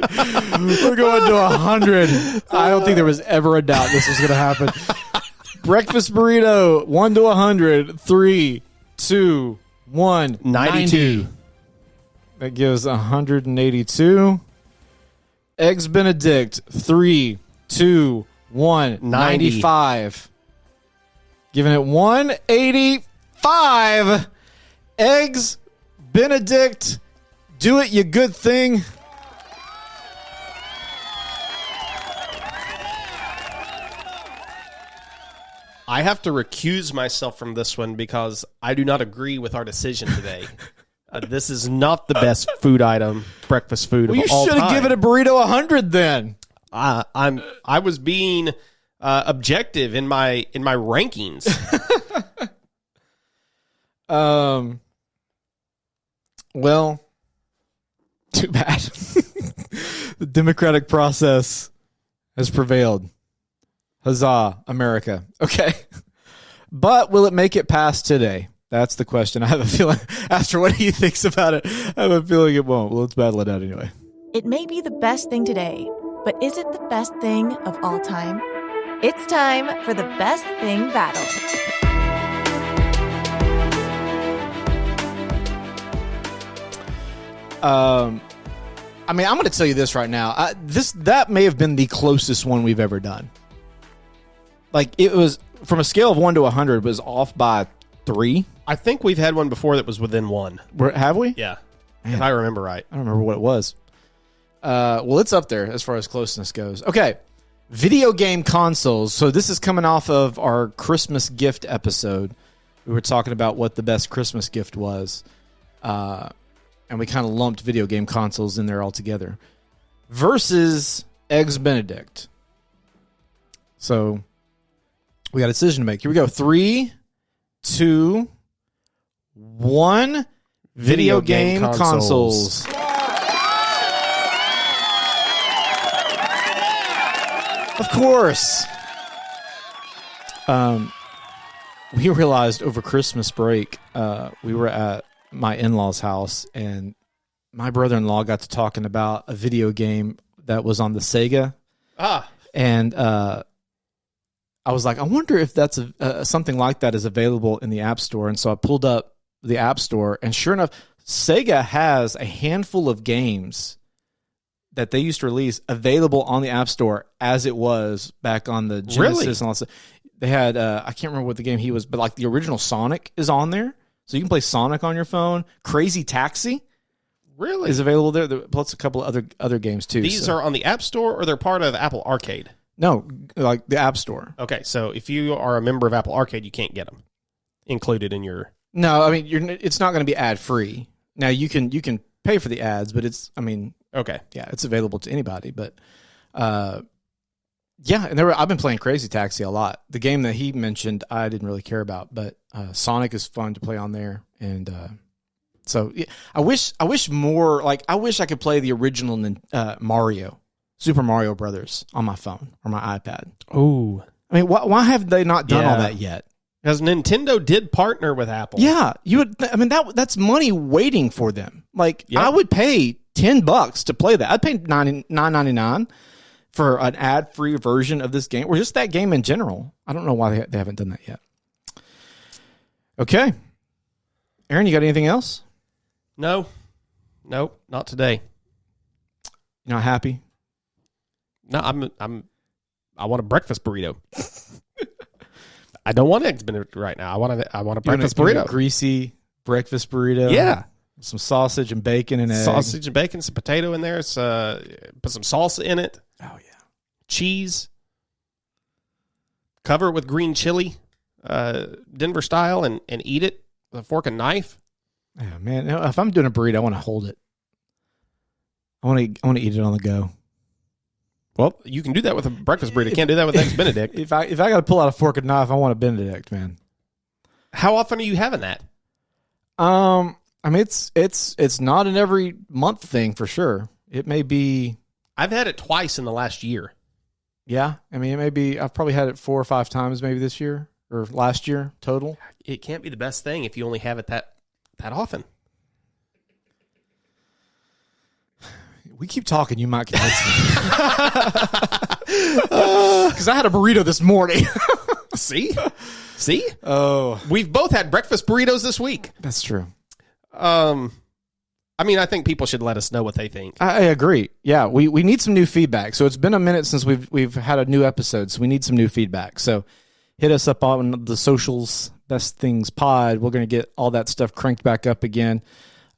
We're going to 100. I don't think there was ever a doubt this was going to happen. Breakfast burrito, 1 to 100. 3, 2, 1, 92. That gives 182. Eggs Benedict, 3, 2, 1, 95. Giving it 185. Eggs Benedict, do it, you good thing. I have to recuse myself from this one because I do not agree with our decision today. This is not the best food item, breakfast food of all time. You should have given a burrito 100 then. I was being objective in my rankings. Well, too bad. The democratic process has prevailed. Huzzah, America. Okay. But will it make it past today? That's the question. I have a feeling, after what he thinks about it, I have a feeling it won't. Well, let's battle it out anyway. It may be the best thing today, but is it the best thing of all time? It's time for the best thing battle. I mean, I'm going to tell you this right now. That may have been the closest one we've ever done. Like, it was, from a scale of 1 to 100, it was off by 3. I think we've had one before that was within 1. Have we? Yeah, if I remember right. I don't remember what it was. Well, it's up there as far as closeness goes. Okay. Video game consoles. So this is coming off of our Christmas gift episode. We were talking about what the best Christmas gift was. And we kind of lumped video game consoles in there all together. Versus Eggs Benedict. So we got a decision to make. Here we go. 3, 2, 1. Video game consoles. Of course. We realized over Christmas break, we were at my in-laws' house, and my brother-in-law got to talking about a video game that was on the Sega. And I was like, I wonder if that's something like that is available in the App Store. And so I pulled up the App Store, and sure enough, Sega has a handful of games that they used to release available on the App Store as it was back on the Genesis and all that stuff. They had, I can't remember what the game he was, but like the original Sonic is on there. So you can play Sonic on your phone. Crazy Taxi is available there. Plus a couple of other games too. These are on the App Store, or they're part of Apple Arcade? No, like the App Store. Okay, so if you are a member of Apple Arcade, you can't get them included in your... No, I mean, it's not going to be ad-free. Now, you can pay for the ads, but it's, I mean... Okay. Yeah, it's available to anybody, but... yeah, and I've been playing Crazy Taxi a lot. The game that he mentioned, I didn't really care about, but Sonic is fun to play on there, and so yeah, I wish more, like, I wish I could play the original Mario, Super Mario Brothers on my phone or my iPad. Oh, I mean, why have they not done all that yet? Because Nintendo did partner with Apple. Yeah, you would. I mean, that's money waiting for them. Like, Yep. I would pay $10 to play that. I'd pay $9.99 for an ad-free version of this game, or just that game in general. I don't know why they haven't done that yet. Okay, Aaron, you got anything else? No, not today. You're not happy? No, I want a breakfast burrito. I don't want eggs Benedict right now. I want a breakfast You want burrito. a greasy breakfast burrito? Yeah. Some sausage and bacon and egg. Sausage and bacon, some potato in there. It's, put some salsa in it. Oh, yeah. Cheese. Cover it with green chili, Denver style, and eat it with a fork and knife. Yeah, man. If I'm doing a burrito, I want to hold it. I want to eat it on the go. Well, you can do that with a breakfast burrito. You can't do that with eggs Benedict. If I got to pull out a fork and knife, I want a Benedict, man. How often are you having that? I mean, it's not an every month thing for sure. It may be. I've had it twice in the last year. Yeah, I mean, it may be. I've probably had it 4 or 5 times maybe this year or last year total. It can't be the best thing if you only have it that often. We keep talking, you might convince me. Because I had a burrito this morning. See? Oh, We've both had breakfast burritos this week. that's true. I mean, I think people should let us know what they think. I agree. Yeah, we need some new feedback. So it's been a minute since we've had a new episode, so we need some new feedback. So hit us up on the socials, Best Things Pod. We're going to get all that stuff cranked back up again.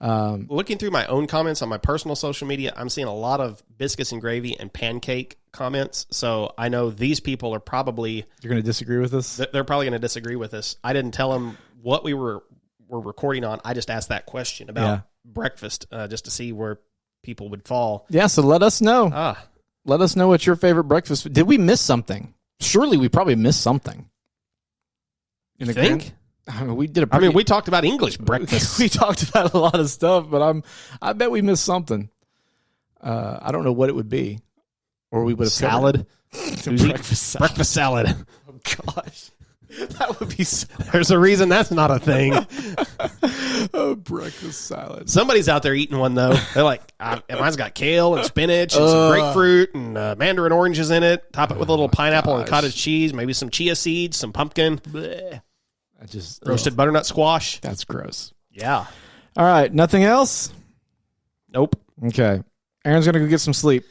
Looking through my own comments on my personal social media, I'm seeing a lot of biscuits and gravy and pancake comments. So I know these people are probably... You're going to disagree with us? They're probably going to disagree with us. I didn't tell them what we were recording on. I just asked that question about breakfast just to see where people would fall. Yeah, so let us know. Let us know what's your favorite breakfast. Did we miss something? Surely we probably missed something. You think? I mean, we did we talked about English breakfast. We talked about a lot of stuff, but I bet we missed something. I don't know what it would be, or we would have salad. breakfast salad. Oh gosh, That would be. There's a reason that's not a thing. Oh, breakfast salad. Somebody's out there eating one though. They're like, mine's got kale and spinach and some grapefruit and mandarin oranges in it. Top it with a little pineapple and cottage cheese, maybe some chia seeds, some pumpkin. Blech. Roasted butternut squash. That's gross. Yeah. All right. Nothing else? Nope. Okay. Aaron's going to go get some sleep.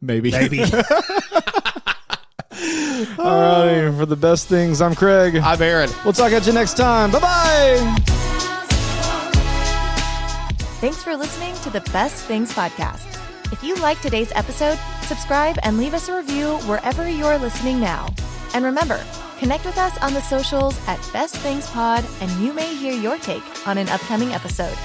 Maybe. All right. For the best things, I'm Craig. I'm Aaron. We'll talk at you next time. Bye-bye. Thanks for listening to the Best Things Podcast. If you liked today's episode, subscribe and leave us a review wherever you're listening now. And remember, connect with us on the socials at Best Things Pod, and you may hear your take on an upcoming episode.